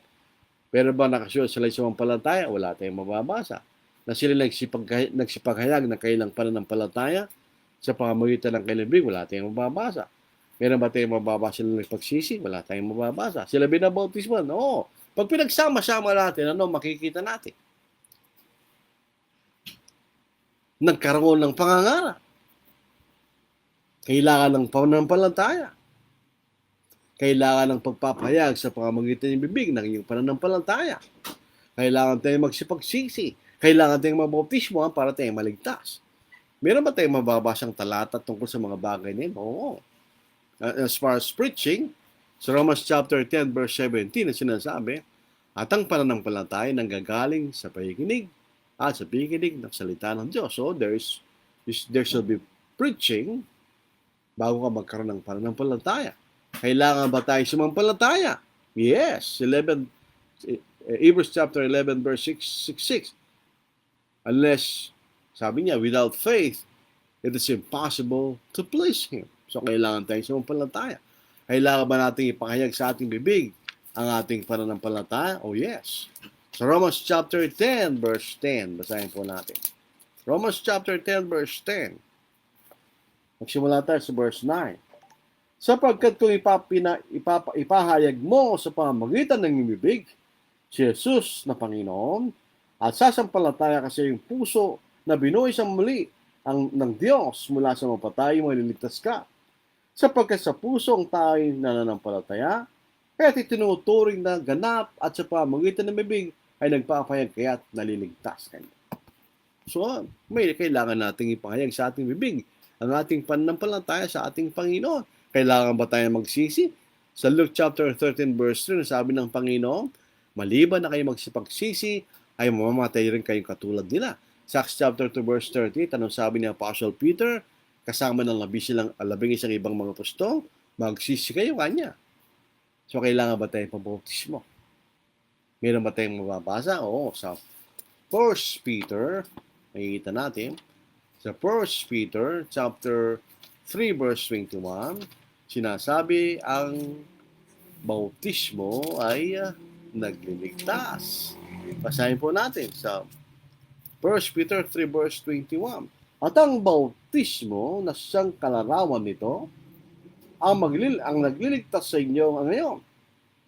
[SPEAKER 2] Pero ba nakasyon sila sumampalataya? Wala tayong mababasa. Na sila nagsipaghayag ng kanilang pananampalataya sa pamamagitan ng kanilang bibig? Wala tayong mababasa. Meron ba tayong mababasa sila nagpagsisi? Wala tayong mababasa. Sila binabautisman? Oo. Pag pinagsama-sama natin, ano makikita natin? Nagkaroon ng pangangaral. Kailangan ng pananampalataya. Kailangan ng pagpapahayag sa pamamagitan ng bibig ng iyong pananampalataya. Kailangan tayong magsipagsisi. Kailangan tayong mabautismo para tayong maligtas. Meron ba tayong mababasang talata tungkol sa mga bagay na yun? Oo. As far as preaching, sa Romans chapter 10 verse 17 na sinasabi, at ang pananampalataya nanggagaling sa pakikinig at sa pakikinig ng salita ng Diyos. So there shall be preaching bago ka magkaroon ng pananampalataya. Kailangan ba tayo sumampalataya? Yes. Hebrews chapter 11 verse 6. Unless, sabi niya, without faith, it is impossible to please Him. So, kailangan tayong sumampalataya. Kailangan ba natin ipahayag sa ating bibig ang ating pananampalataya? Oh, yes. So, Romans chapter 10 verse 10. Basahin po natin. Romans chapter 10 verse 10. Magsimula tayo sa verse 9. Sapagkat kung ipahayag mo sa pamamagitan ng bibig si Jesus na Panginoon at sasampalataya ka sa iyong puso na binuhay sa muli ng Diyos mula sa mga patay, maliligtas ka. Sapagkat sa puso ang tayo nananampalataya, kaya itinuturing na ganap at sa pamamagitan ng bibig ay nagpapahayag kaya't naliligtas ka. So, may kailangan nating ipahayag sa ating bibig ang ating pananampalataya sa ating Panginoon. Kailangan ba tayo magsisi? Sa Luke chapter 13 verse 3, sabi ng Panginoon, maliban na kayo magsipagsisi, ay mamamatay rin kayong katulad nila. Sa Acts chapter 2 verse 38, anong sabi ni Apostle Peter? Kasama ng 11 ibang mga apostol, magsisi kayo kanya. So, kailangan ba tayong pabautismo? Meron ba tayong mababasa? Oo, sa 1 Peter, makikita natin, sa 1 Peter chapter 3 verse 21, sinasabi ang bautismo ay nagliligtas. Basahin po natin sa 1 Peter 3 verse 21. At ang bautismo na siyang kalarawan nito, ang nagliligtas sa inyo ngayon,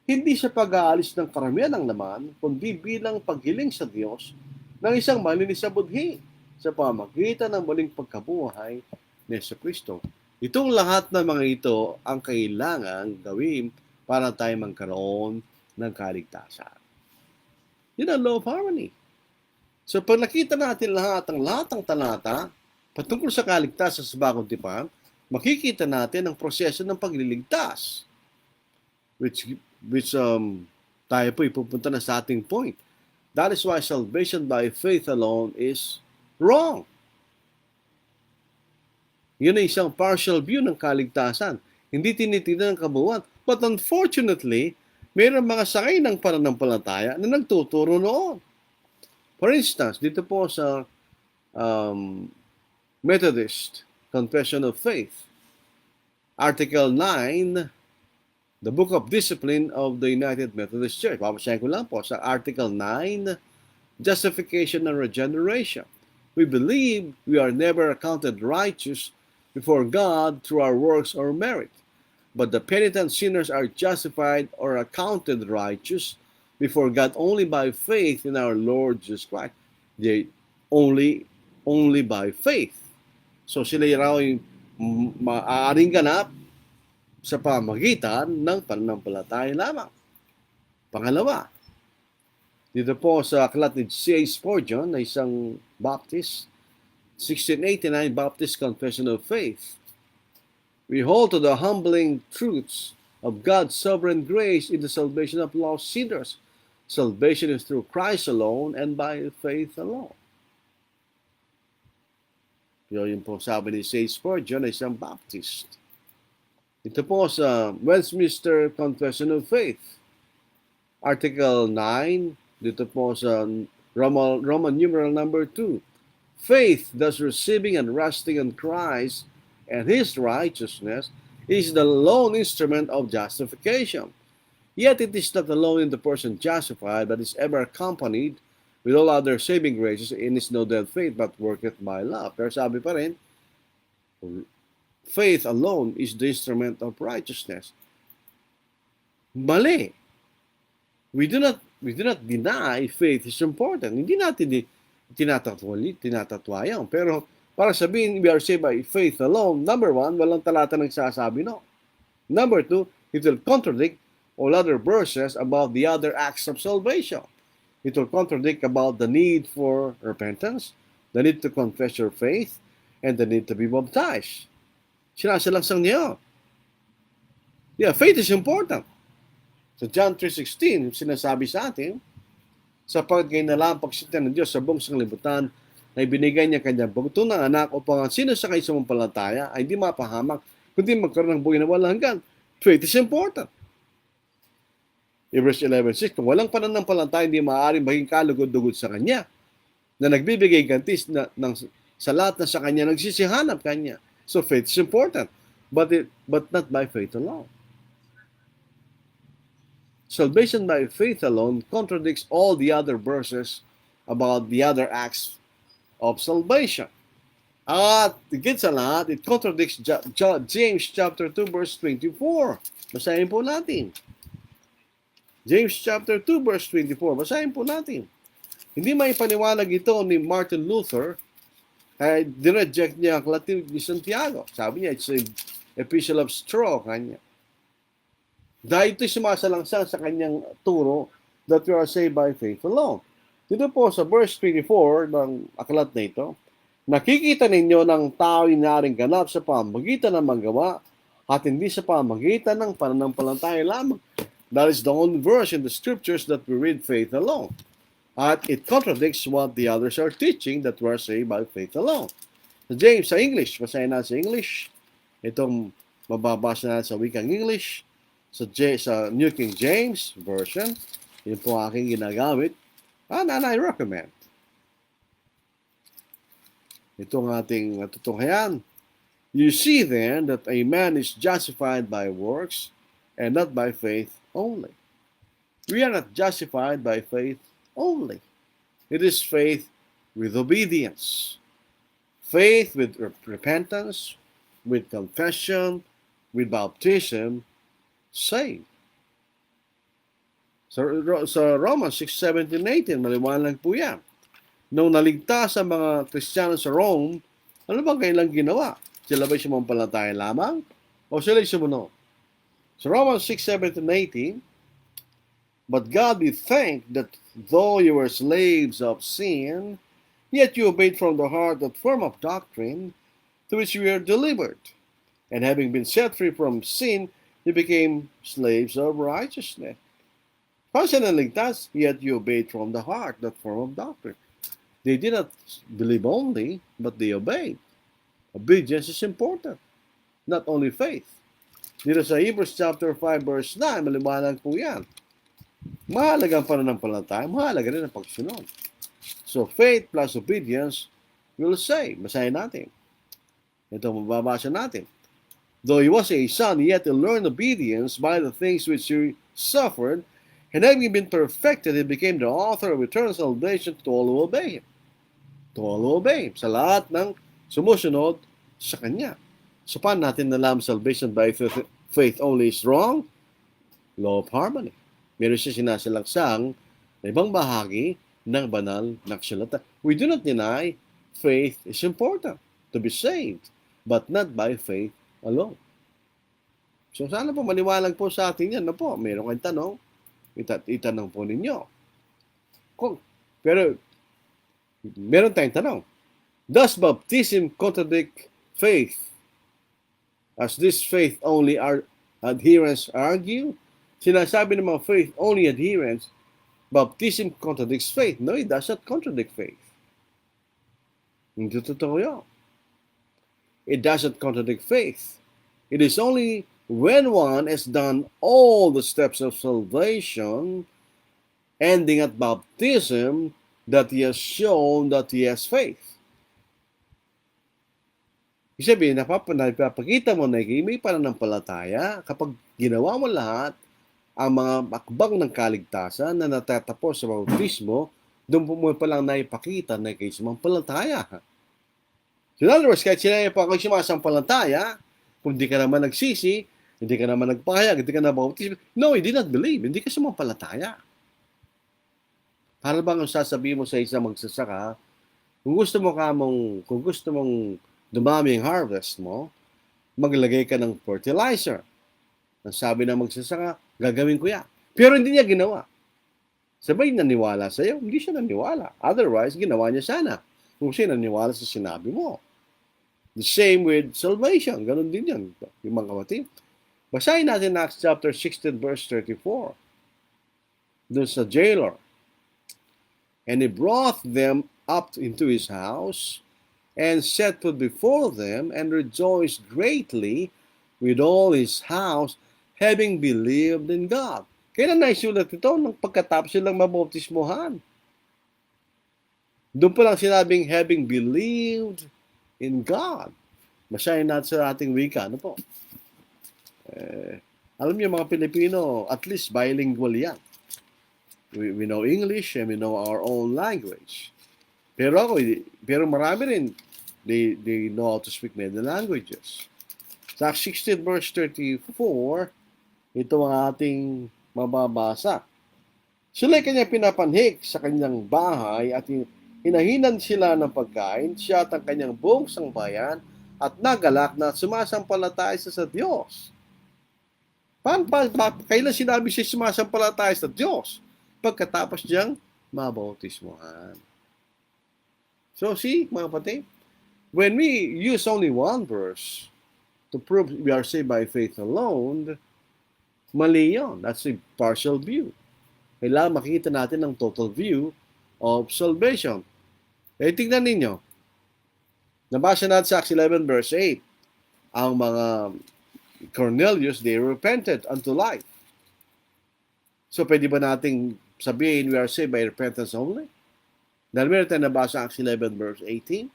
[SPEAKER 2] hindi sa pag-aalis ng karamihan ng laman, kundi bilang paghiling sa Diyos ng isang malinis na budhi sa pamamagitan ng muling pagkabuhay ni Jesucristo. Itong lahat ng mga ito ang kailangan gawin para tayo magkaroon ng kaligtasan. Yun ang law of harmony. So pag nakita natin lahat ng talata patungkol sa kaligtasan sa bagong tipan, makikita natin ang proseso ng pagliligtas. Which tayo po ipupunta na sa ating point. That is why salvation by faith alone is wrong. Yun ay isang partial view ng kaligtasan. Hindi tinitignan ang kabuuan. But unfortunately, mayroong mga sakay ng pananampalataya na nagtuturo noon. For instance, dito po sa Methodist Confession of Faith, Article 9, the Book of Discipline of the United Methodist Church. Babasahin ko lang po sa Article 9, Justification and Regeneration. We believe we are never accounted righteous before God through our works or merit, but the penitent sinners are justified or accounted righteous before God only by faith in our Lord Jesus Christ. They only by faith. So sila raw yung maaaring ganap sa pamagitan ng pananampalataya lamang. Pangalawa, dito po sa aklat ni C.A. Spurgeon na isang Baptist, 1689 Baptist Confession of Faith, we hold to the humbling truths of God's sovereign grace in the salvation of lost sinners. Salvation is through Christ alone and by faith alone. Yun po sabi ni C.A. Spurgeon na isang Baptist. Ito po sa Westminster Confession of Faith, Article 9, dito po sa Roman numeral number 2. Faith, thus receiving and resting on Christ and His righteousness, is the lone instrument of justification. Yet it is not alone in the person justified, but is ever accompanied with all other saving graces, and is no dead faith, but worketh by love. Pero sabi pa rin, faith alone is the instrument of righteousness. Mali. We do not deny faith is important. Hindi natin tinatatwayan. Pero para sabihin we are saved by faith alone, number one, walang talata nagsasabi no. Number two, it will contradict all other verses about the other acts of salvation. It will contradict about the need for repentance, the need to confess your faith, and the need to be baptized. Sinasalangsang niya. Yeah, faith is important. So John 3:16, sinasabi sa atin, sapagkat kayo nalampagsitan ng Diyos sa buong sanglibutan na ibinigay niya kanyang bugtong ng anak upang ang sino sa kayo sumampalataya ay hindi mapahamak, kundi magkaroon ng buhay na walang hanggan. Faith is important. Hebrews 11:6, kung walang pananampalataya, hindi maaaring maging kalugod-dugod sa Kanya, na nagbibigay gantis sa lahat na sa Kanya nagsisihanap Kanya. So faith is important, but not by faith alone. Salvation by faith alone contradicts all the other verses about the other acts of salvation. At higit sa lahat, it contradicts James chapter 2 verse 24. Basahin po natin. James chapter 2 verse 24. Basahin po natin. Hindi maipaniwalag ito ni Martin Luther, ay direject niya ang aklat ni Santiago. Sabi niya, it's an epistle of straw kanya. Dahil ito'y sumasalangsang sa kanyang turo that we are saved by faith alone. Dito po sa verse 24 ng aklat na ito, nakikita ninyo ng tao'y naring ganap sa pamagitan ng manggawa at hindi sa pamagitan ng pananampalataya lamang. That is the only verse in the scriptures that we read faith alone. At it contradicts what the others are teaching that we are saved by faith alone. So James, sa English, basahin natin sa English. Itong mababasa natin sa wikang English. Sa New King James Version. Yun po aking ginagamit. And I recommend. Itong ating tutunghayan. You see then that a man is justified by works and not by faith only. We are not justified by faith only. It is faith with obedience. Faith with repentance, with confession, with baptism, saved. Sa Romans 6:17-18, maliwanag po yan. Nung naligtas ang mga Kristiyano sa Rome, ano bang kailang ginawa? Sila ba'y sumampalataya lamang? O sila'y sumunod? Sa Romans 6:17-18, But God we thank that though you were slaves of sin, yet you obeyed from the heart that form of doctrine to which you were delivered. And having been set free from sin, you became slaves of righteousness. Passion and ligtas, yet you obeyed from the heart that form of doctrine. They did not believe only, but they obeyed. Obedience is important, not only faith. Dito sa Hebrews chapter 5 verse 9, maliwanag po yan. Mahalaga ang pananampalataya, mahalaga rin ang pagsunod. So faith plus obedience will save. Basahin natin. Ito mababasa natin. Though he was a son, yet he learned obedience by the things which he suffered, and having been perfected, he became the author of eternal salvation to all who obey him. To all who obey him. Sa lahat ng sumusunod sa kanya. So paano natin nalaman salvation by faith only is wrong? Law of harmony. Meron siya sinasalaksang na ibang bahagi ng banal na kasulatan. We do not deny faith is important to be saved, but not by faith alone. So sana po maliwalag po sa atin yan na po. Meron kayong tanong, itanong po ninyo. Pero meron tayong tanong. Does baptism contradict faith? As this faith only adherents argue? Sinasabi ng mga faith only adherents, baptism contradicts faith. No, it does not contradict faith. Hindi totoo yun. It doesn't contradict faith. It is only when one has done all the steps of salvation, ending at baptism, that he has shown that he has faith. Ibig sabihin, napapakita mo na may pananampalataya kapag ginawa mo lahat ang mga akbang ng kaligtasan na natatapos sa bautismo, doon mo pa lang naipakita na kayo sumampalataya. So in other words, kahit sila pa kayo sumasampalataya, kung hindi ka naman nagsisi, hindi ka naman nagpahayag, hindi ka naman bautismo, no, he did not believe, hindi ka sumampalataya. Para bang ang sasabihin mo sa isang magsasaka, kung gusto mong dumami ang harvest mo, maglagay ka ng fertilizer. Ang sabi ng magsasaka, gagawin ko yan. Pero hindi niya ginawa. Sabay naniwala sa'yo, hindi siya naniwala. Otherwise, ginawa niya sana. Kung siya naniwala sa sinabi mo. The same with salvation. Ganon din yan. Yung mga kapatid. Basahin natin Acts chapter 16 verse 34. Doon sa jailer. And he brought them up into his house, and set food before them, and rejoiced greatly with all his house, having believed in God. Kailan naisulat ito? Nang pagkatapos silang mabautismohan. Doon pa lang sinabing, having believed in God. Basahin natin sa ating wika. Ano po? Alam niyo mga Pilipino, at least bilingual yan. We know English and we know our own language. Pero marami rin, they know how to speak many languages. Sa 16 verse 34, ito ang ating mababasa. Sila'y kanya pinapanhik sa kanyang bahay at hinahinan sila ng pagkain, siya at ang kanyang buong sangbayan at nagalak na sumasampalataya sa Diyos. Kailan sinabi siya sumasampalataya sa Diyos? Pagkatapos niyang mabautismohan. So see, mga kapatid, when we use only one verse to prove we are saved by faith alone, mali yun. That's a partial view. Kailangan makikita natin ang total view of salvation. Tingnan ninyo. Nabasa natin sa Acts 11 verse 8. Ang mga Cornelius, they repented unto life. So pwede ba nating sabihin we are saved by repentance only? Dahil meron tayong nabasa Acts 11 verse 18.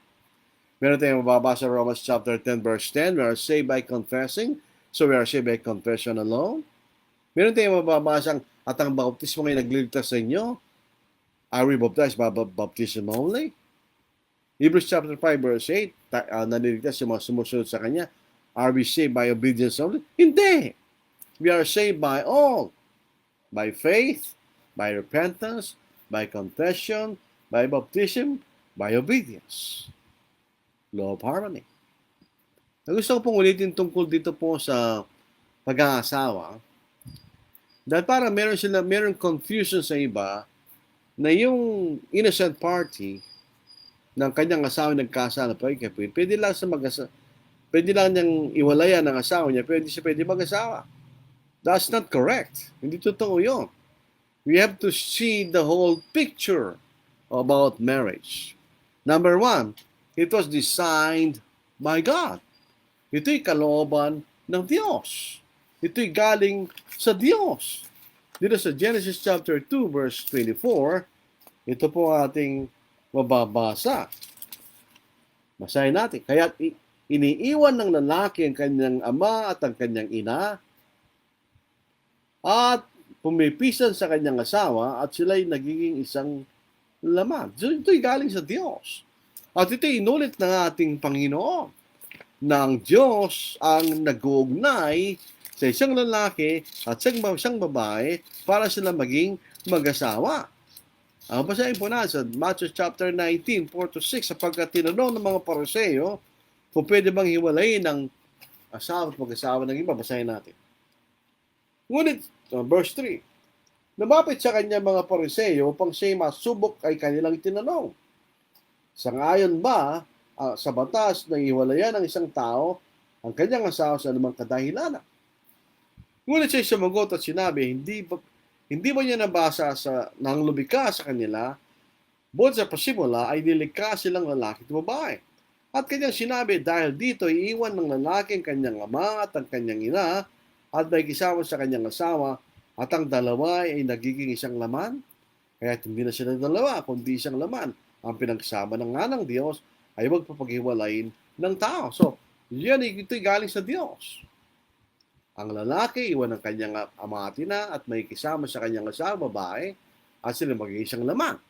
[SPEAKER 2] Meron tayong mababasa Romans chapter 10 verse 10. We are saved by confessing. So we are saved by confession alone. Meron tayong mababasa at ang bautismo ngayon nagliligtas sa inyo. Are we baptized by baptism only? Hebrews chapter 5 verse 8. Naliligtas yung mga sumusunod sa kanya. Are we saved by obedience only? Hindi. We are saved by all. By faith, by repentance, by confession, by baptism, by obedience. Law of harmony. Gusto ko pong ulitin tungkol dito po sa pag-aasawa. Dahil parang meron confusion sa iba na yung innocent party ng kanyang asawa nagkasala pa pwede lang pwede lang niyang iwalayan ng asawa niya, pwede siya pwede mag-asawa. That's not correct. Hindi totoo yun. We have to see the whole picture about marriage. Number one, it was designed by God. Ito'y kalooban ng Diyos. Ito'y galing sa Diyos. Dito sa Genesis chapter 2 verse 24, ito po ating mababasa. Basahin natin. Kaya iniiwan ng lalaki ang kanyang ama at ang kanyang ina at pumipisan sa kanyang asawa at sila'y nagiging isang laman. So ito'y galing sa Diyos. At ito'y inulit ng ating Panginoon na ang Diyos ang nag-uugnay sa isang lalaki at isang babae para sila maging mag-asawa. Ang basahin po na sa Matthew chapter 19, 4-6, sapagkat tinanong ng mga Pariseo kung pwede bang hiwalayin ng asawa at mag-asawa ng iba. Basahin natin. Ngunit, verse 3, lumapit sa kanya mga Pariseo upang siya'y masubok ay kanilang tinanong. Sangayon ba sa batas na iwalayan ng isang tao ang kanyang asawa sa anumang kadahilanan? Ngunit siya'y sumagot at sinabi, hindi ba niya nabasa nang lumikha sa kanila, buod sa pasimula ay nilikha silang lalaki at babae. At kanyang sinabi, dahil dito iiwan ng lalaki ang kanyang ama at ang kanyang ina at may kisama sa kanyang asawa at ang dalawa ay nagiging isang laman. Kaya hindi na sila dalawa, kundi isang laman. Ang pinagsama ng nga ng Diyos ay magpapaghiwalayin ng tao. So, ito'y galing sa Diyos. Ang lalaki, iwan ng kanyang ama at ina at may kisama sa kanyang asawa, babae, at sila magiging isang laman.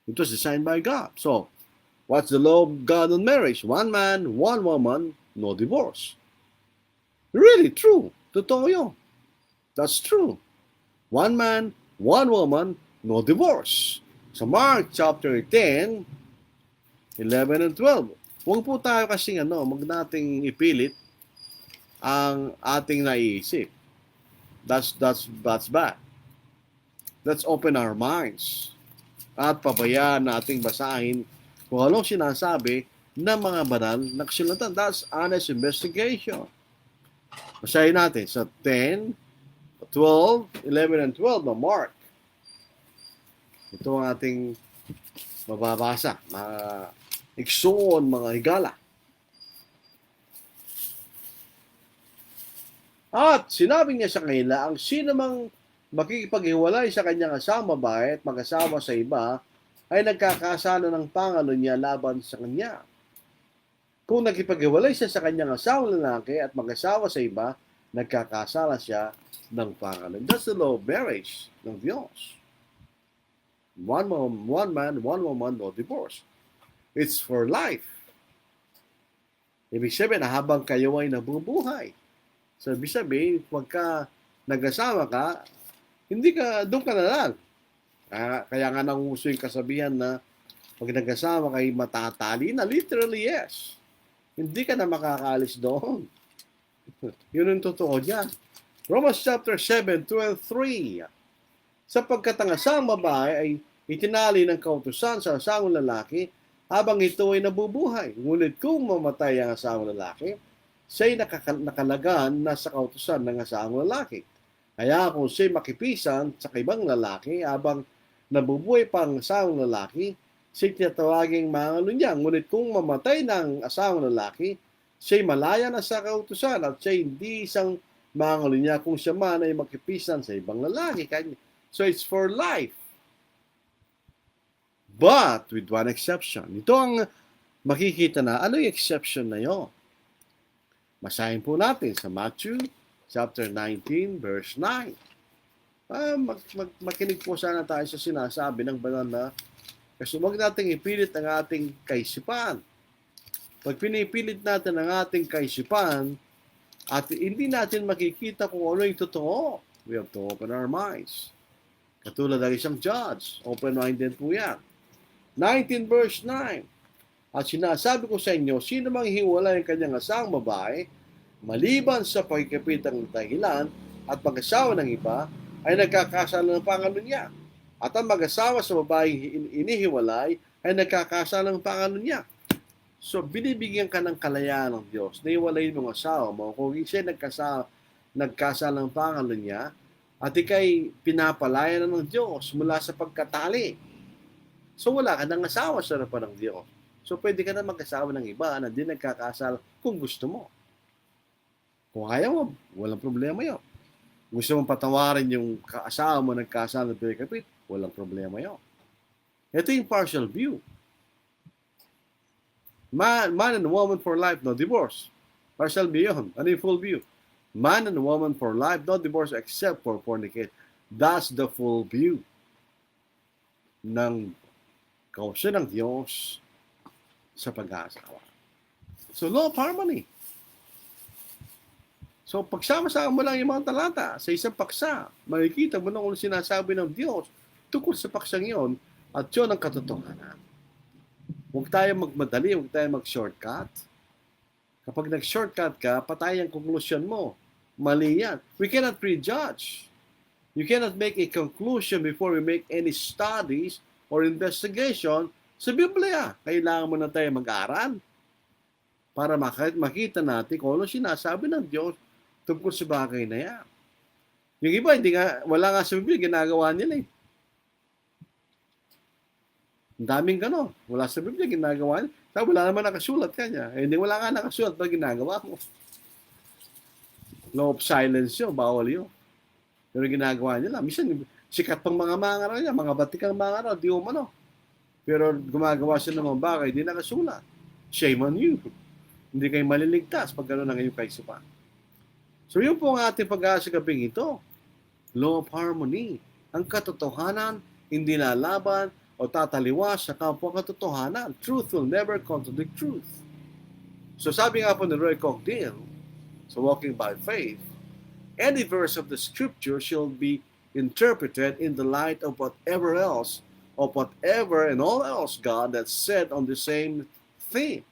[SPEAKER 2] It was designed by God. So, what's the law of God on marriage? One man, one woman, no divorce. Really true. Totoo yun. That's true. One man, one woman, no divorce. So, Mark chapter 10, 11 and 12. Huwag po tayo kasing nating ipilit ang ating naiisip. That's bad. Let's open our minds at pabayaan nating basahin kung anong sinasabi ng mga banal na kasulatan. That's honest investigation. Basahin natin sa 10, 12, 11, and 12 na Mark. Ito ang ating mababasa. Mga iksoon, mga higala. At sinabi niya sa kanila, ang sino mang makikipaghiwalay sa kanyang asawa babae at mag-asawa sa iba, ay nagkakasala ng pangalo niya laban sa kanya. Kung nagkipaghiwalay siya sa kanyang asawa lalaki at mag-asawa sa iba, nagkakasala siya ng pangalo. That's the law of marriage ng Diyos. One man, one woman, no divorce. It's for life. Ibig sabihin, habang kayo ay nabubuhay. So, ibig sabihin, pagka nag-asawa ka, doon ka na lang. Kaya nga nanguso yung kasabihan na pag nag-asawa kayo matatali na, literally yes. Hindi ka na makakaalis doon. Yun ang totoo dyan. Romans chapter 7, 12:3. Sapagkat ang asawang babae ay itinali ng kautusan sa asawang lalaki habang ito ay nabubuhay. Ngunit kung mamatay ang asawang lalaki, siya'y nakalagan na sa kautusan ng asawang lalaki. Kaya kung siya'y makipisan sa ibang lalaki habang nabubuhay pa ang asawang lalaki, siya'y tinatawaging mangalo niya. Ngunit kung mamatay ng asawang lalaki, siya'y malaya na sa kautusan at siya'y hindi isang mangalo niya kung siya man ay makipisan sa ibang lalaki. So it's for life. But with one exception. Ito ang makikita na, ano yung exception na yun? Basahin po natin sa Matthew chapter 19, verse 9. Makinig po sana tayo sa sinasabi ng banal na kasi huwag nating ipilit ang ating kaisipan. Pag pinipilit natin ang ating kaisipan at hindi natin makikita kung ano yung totoo, we have to open our minds. Katulad ng isang judge, open-minded po yan. 19 verse 9. At sinasabi ko sa inyo, sino mang hiwalay ang kanyang asawang babae, maliban sa pagkikapit ng dahilan, at mag-asawa ng iba ay nagkakasala ng pangano niya. At ang mag-asawa sa babaeng inihiwalay ay nagkakasala ng pangano niya. So, binibigyan ka ng kalayaan ng Diyos na iwalayin mong asawa mo kung siya nagkasala ng pangano niya at ikay pinapalaya na ng Diyos mula sa pagkatali. So, wala ka ng asawa sa harapan ng Diyos. So, pwede ka na mag-asawa ng iba na di nagkakasala kung gusto mo. Kung ayaw mo, walang problema yun. Gusto mong patawarin yung asawa mo nagkasala ng pinakapit, walang problema yun. Ito yung partial view. Man and woman for life, no divorce. Partial view yun. Ano yung full view? Man and woman for life, no divorce except for fornication. That's the full view ng kauso ng Diyos sa pag-aasawa. So, law of harmony. So, pagsama-sama mo lang yung mga talata sa isang paksa, makikita mo na kung sinasabi ng Diyos tungkol sa paksang yon at yun ang katotohanan. Huwag tayo magmadali, huwag tayo mag-shortcut. Kapag nag-shortcut ka, patay ang konklusyon mo. Mali yan. We cannot prejudge. You cannot make a conclusion before we make any studies or investigation sa Biblia. Kailangan mo na tayo mag-aral para makita natin kung ano sinasabi ng Diyos tungkol sa bagay na yan. Yung iba, wala nga sa Biblia, ginagawa nila eh. Ang daming gano'n. Wala sa Biblia, ginagawa niya. Sabi, wala naman nakasulat kanya. Eh, hindi wala nga nakasulat, pero ginagawa mo. Law of silence yun, bawal yun. Pero ginagawa nila. Minsan, sikat pang mga mangaraw niya, mga batikang mangaraw, di umano. Pero gumagawa siya ng mga bagay, di nakasulat. Shame on you. Hindi kayo maliligtas pag gano'n ang iyong kaisipan. So, yun po ang ating pag-aaral sa gabing ito. Law of harmony. Ang katotohanan, hindi lalaban, o tataliwas sa kapwa katotohanan. Truth will never contradict truth. So sabi nga po ni Roy Cogdill, so Walking by Faith, any verse of the scripture shall be interpreted in the light of whatever else, of whatever and all else God has said on the same theme.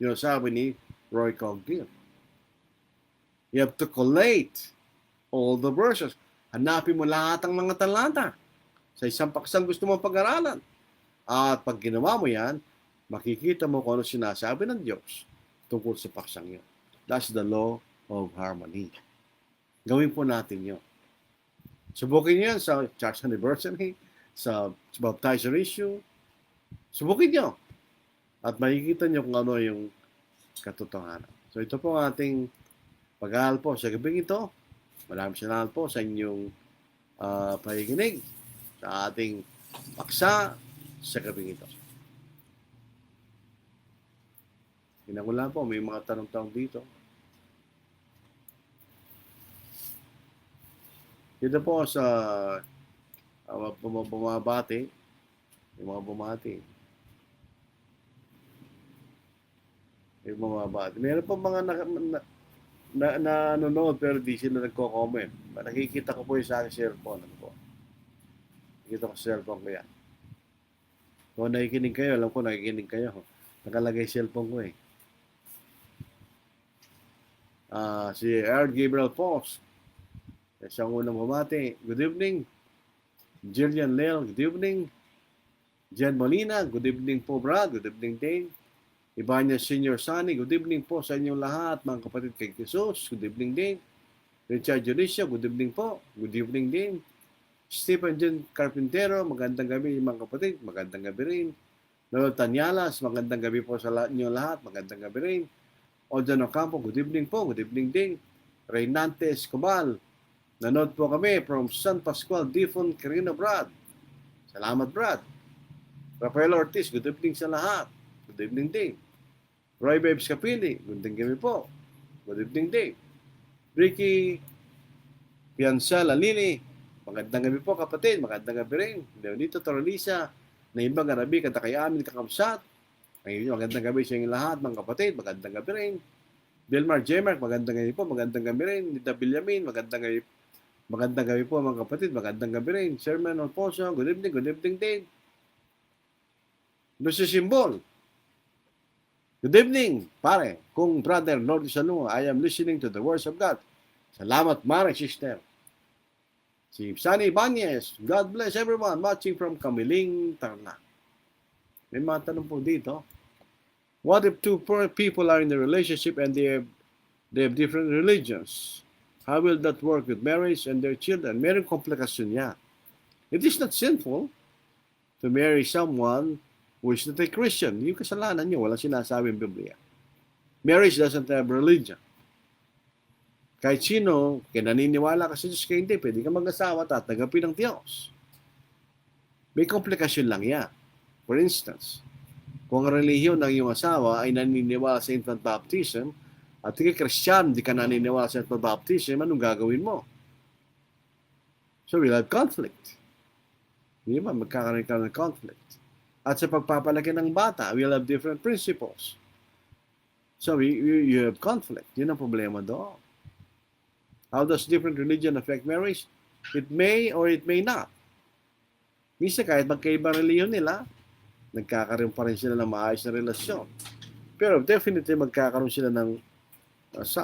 [SPEAKER 2] Yun sabi ni Roy Cogdill. You have to collate all the verses. Hanapin mo lahat ng mga talata sa isang paksang gusto mong pag-aralan. At pag ginawa mo yan, makikita mo kung ano sinasabi ng Diyos tungkol sa paksang yun. That's the law of harmony. Gawin po natin yun. Subukin nyo yan sa church anniversary, sa baptizer issue. Subukin nyo. At makikita nyo kung ano yung katotohanan. So ito po ang ating pag-aaral po sa gabing ito. Maraming salamat po sa inyong pakikinig sa ating paksa sa gabing ito. Hinangulan po, may mga tanong-tanong dito. Dito po sa bumabati, yung mga bumati. Yung bumabati. Meron po mga nanonood pero di sila nagko-comment. Nakikita ko po yung sa aking cellphone. Ano po? Nakikita ko sa cellphone ko yan. Kung nakikinig kayo, alam ko nakikinig kayo. Nakalagay cellphone ko eh. Si Aaron Gabriel Post. Siyang unang bumati. Good evening. Jillian Lel, good evening. Jen Molina, good evening po Brad. Good evening Dane. Ibanya Senior Sunny, good evening po sa inyong lahat, mga kapatid kay Jesus. Good evening Dane. Richard Junicio, good evening po. Good evening Dane. Stephen Jen Carpintero, magandang gabi mga kapatid. Magandang gabi rin. Lolo Tanyalas, magandang gabi po sa inyo lahat. Magandang gabi rin. Ojan Ocampo, good evening po. Good evening din. Reynante Escobar, nanood po kami from San Pascual, Difon, Quirino, Brad. Salamat, Brad. Rafael Ortiz, good evening sa lahat. Good evening din. Roy Babes Capili, good evening gabi po. Good evening din. Ricky Piansala Lili, magandang gabi po kapatid. Magandang gabi rin. Leonito Torolisa, na ibang garabi, kanta kay amin kakamsat. Magandang gabi sa inyong lahat, mga kapatid. Magandang gabi rin. Belmar Jemark, magandang gabi po. Magandang gabi rin. Nita Villamin, magandang gabi po, mga kapatid. Magandang gabi rin. Sherman Alfonso, good evening. Good evening din. Lucy Simbol, good evening, pare. Kung brother Lord Salunga, I am listening to the words of God. Salamat, Mare Sister. Si Sunny Banyes, God bless everyone watching from Kamiling, Tarlac. May mga tanong po dito. What if two people are in a relationship and they have different religions? How will that work with marriage and their children? Merong komplikasyon niya. It is not sinful to marry someone who is not a Christian. Yung kasalanan niyo, walang sinasabi ng Biblia. Marriage doesn't have religion. Kahit sino, kaya naniniwala ka sa Diyos, kaya hindi, pwede ka mag-asawa at tanggapin ng Diyos. May komplikasyon lang yan. For instance, kung ang relihiyon ng iyong asawa ay naniniwala sa infant baptism, at ikaw Christian, di ka naniniwala sa infant baptism, anong gagawin mo? So we'll have conflict. Di ba? Magkakaroon ka ng conflict. At sa pagpapalaki ng bata, we'll have different principles. So you have conflict. Yun ang problema doon. How does different religion affect marriage? It may or it may not. Minsan kahit magkaibang reliyon nila, nagkakaroon pa rin sila ng maayos na relasyon. Pero definitely magkakaroon sila ng,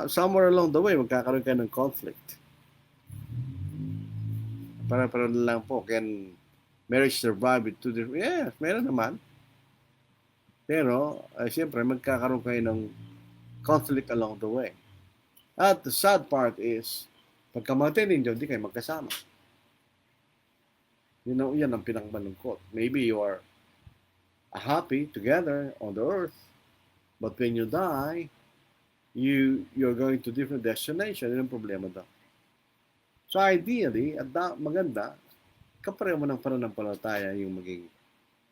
[SPEAKER 2] somewhere along the way, magkakaroon kayo ng conflict. Para lang po, can marriage survive with two different, yeah, meron naman. Pero, siyempre, magkakaroon kayo ng conflict along the way. At the sad part is, pagka mga ninyo, hindi kayo magkasama. Yan ang pinakamalungkot. Maybe you are happy together on the earth, but when you die, you're going to different destination. Yan ang problema daw. So ideally, maganda, kapareho mo ng pananampalataya yung maging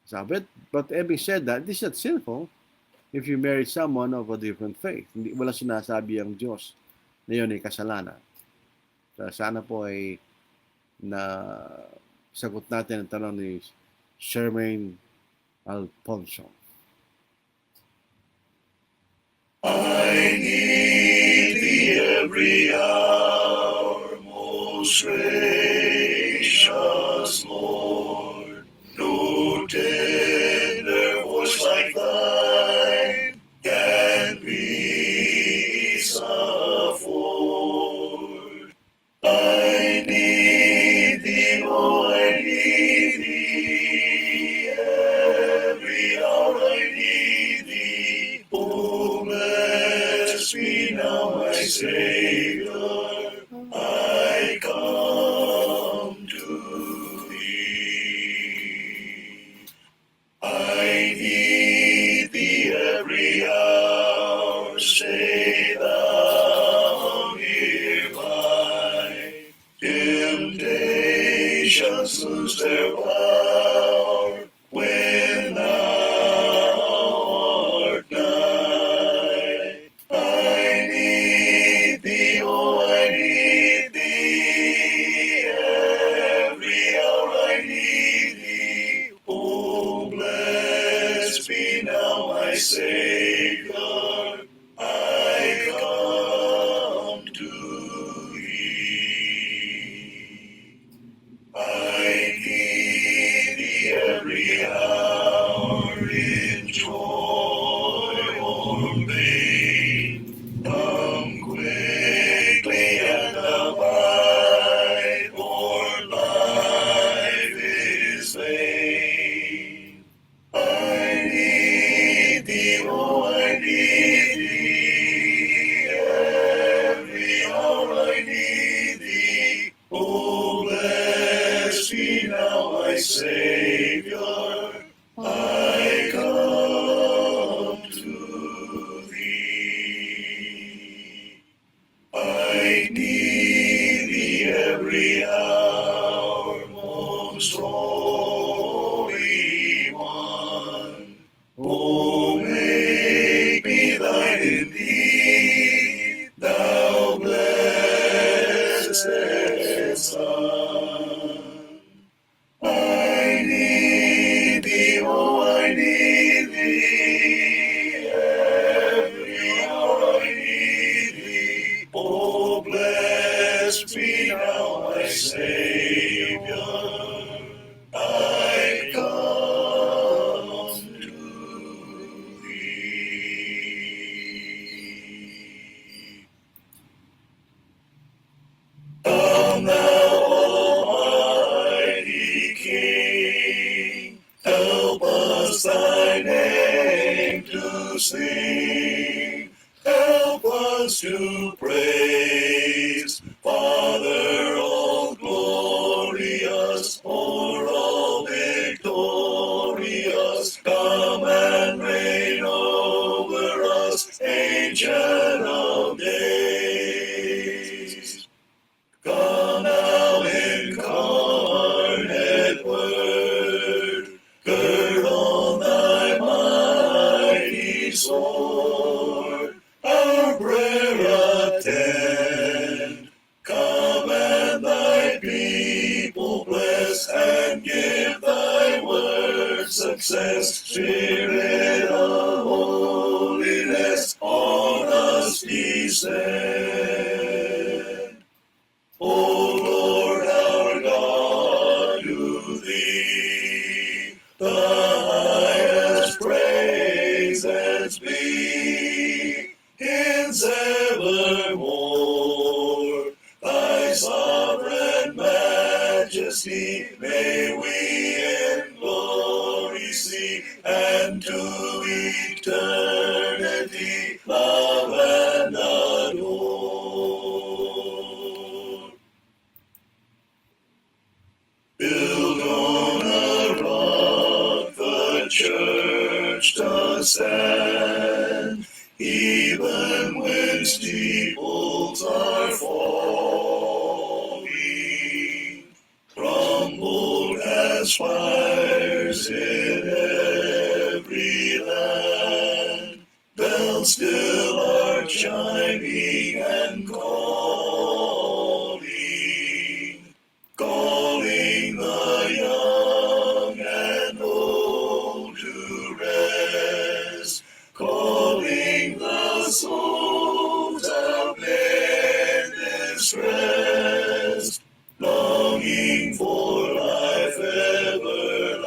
[SPEAKER 2] sabi. But having said that, this is not sinful if you marry someone of a different faith. Wala sinasabi ang Diyos na yun ay kasalanan. So, sana po ay sagot natin ang tanong ni Shermaine Alfonso.
[SPEAKER 1] I need thee every hour, most gracious Lord. No tender voice like thine can peace afford. I need thee, oh, I need thee, every hour I need thee. Oh, bless me now, my Savior, I come to thee. I need thee every hour, stay thou nearby. Temptations lose their power when thou art nigh. I need thee, oh, I need thee, every hour I need thee. Oh, bless me now, my Savior, I come to thee. I need thee every hour in joy or pain. Come quickly and abide, for life is vain. I need thee, oh, I need thee, every hour I need thee. Oh, bless me now, my Savior, I come to thee. I need thee every hour, most holy one. Oh, make me thine indeed, thou blessed Son. I need thee, oh, I need thee, every hour I need thee. Oh, bless me now, my Savior, I come to to sing. Help us to praise. Father, all glorious, o'er all victorious, come and reign over us, Ancient of Days. Come now, incarnate Word, gird on thy mighty sword, our prayer attend. Come and thy people bless, and give thy word success. Spirit of holiness, on us descend. O Lord our God, to thee the highest praises be. Hence evermore thy sovereign majesty may we in glory see, and to eternity love and adore. Build on a rock, the church does stand, even when steeples are falling, crumbled as fires in every land. Bells still are chiming and calling the young and old to rest, calling the souls of men distressed, longing for life everlasting.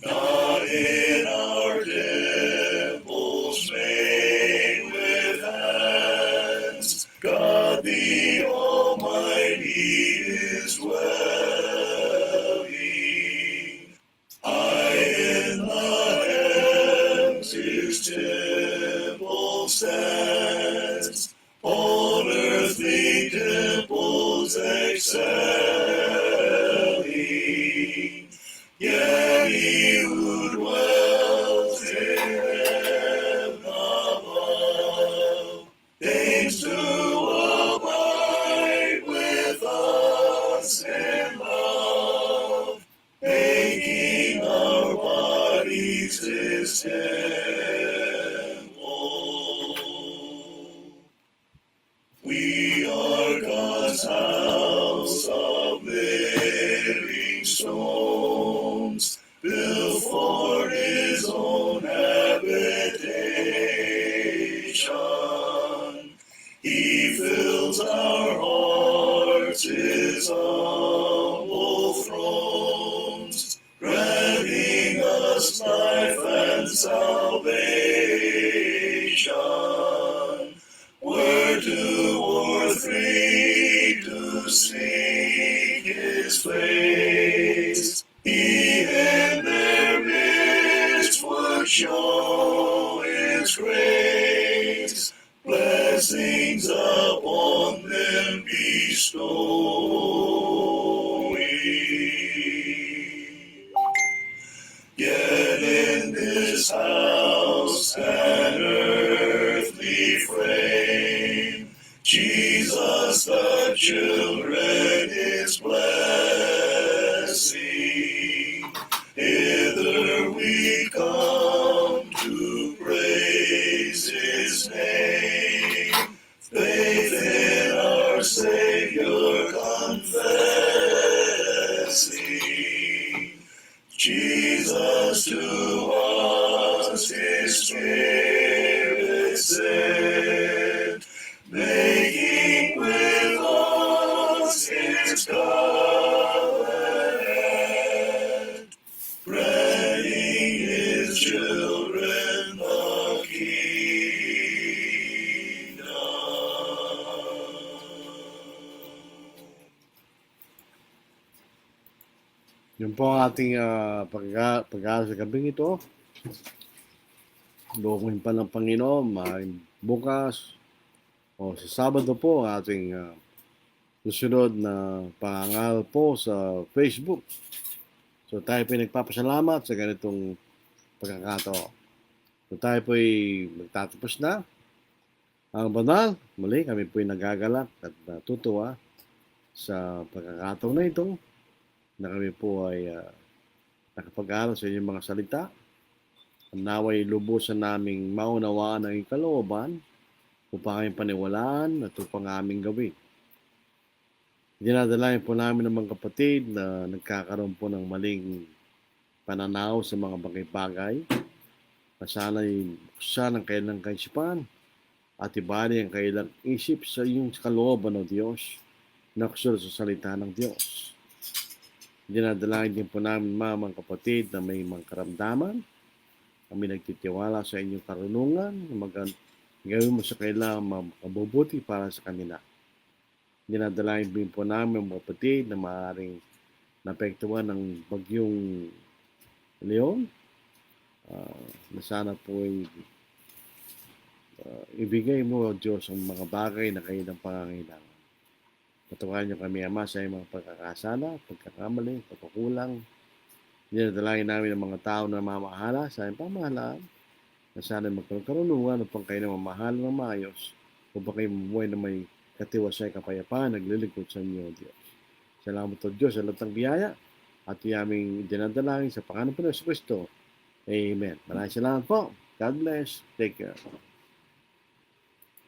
[SPEAKER 1] Not in our temples made with hands, God the Almighty is dwelling. High in the heavens His temple stands, on earthly temples excelling. Yet He who dwells in heaven above deigns to abide with us in love, making our bodies His temple. We are God's house of living stones, built for His own habitation. He fills our hearts, His humble thrones, granting us life and salvation. Where two or three to seek His face, He in their midst would show His grace, blessings upon them bestowing. Yet in this house an earthly frame, Jesus the children is blessing. Hither we come to praise His name, faith in our Savior confessing. Jesus to us His Spirit sent, making with us His covenant, granting His children the kingdom.
[SPEAKER 2] Yung po ang ating pag-aaral sa gabing ito. Lokohin pa ng Panginoon, bukas o sa Sabado po ang ating susunod na pangangaral po sa Facebook. So tayo po nagpapasalamat sa ganitong pagkakataon. So tayo po magtatapos na. Ang banal, muli kami po nagagalak at natutuwa sa pagkakataon na ito na kami po ay nakapag-aaral sa inyong mga salita. Naway lubusan naming maunawaan ang kalooban upang aming paniwalaan at upang aming gawin. Dinadalayan po namin ng mga kapatid na nagkakaroon po ng maling pananaw sa mga bagay-bagay na sana'y buksan ang kailang kaisipan at ibali ang kailang isip sa iyong kalooban ng Diyos na kasunod sa salita ng Diyos. Dinadalayan din po namin mga kapatid na may mga karamdaman. Kami nagtitiwala sa inyong karunungan na gawin mo sa kailangan mabubuti para sa kanila. Dinadalayan din po namin mga kapatid na maaaring naapektuhan ng bagyong Leon. Na sana po ay ibigay mo, Diyos, ang mga bagay na kayo ng pangangailangan. Patawarin niyo kami, Ama, sa mga pagkakasala, pagkakamali, pagkukulang. Dinadalangin namin ang mga tao na mamahala sa aming pamahalaan na sana magkaroon karunungan upang kayo na mamahala ng maayos upang kayo mamuhay na may katiwasay kapayapaan, naglilingkod sa inyo, Diyos. Salamat o Diyos sa lahat ng biyaya at aming dinadalangin sa pangalan po ng Kristo. Amen. Maraming salamat po. God bless. Take care.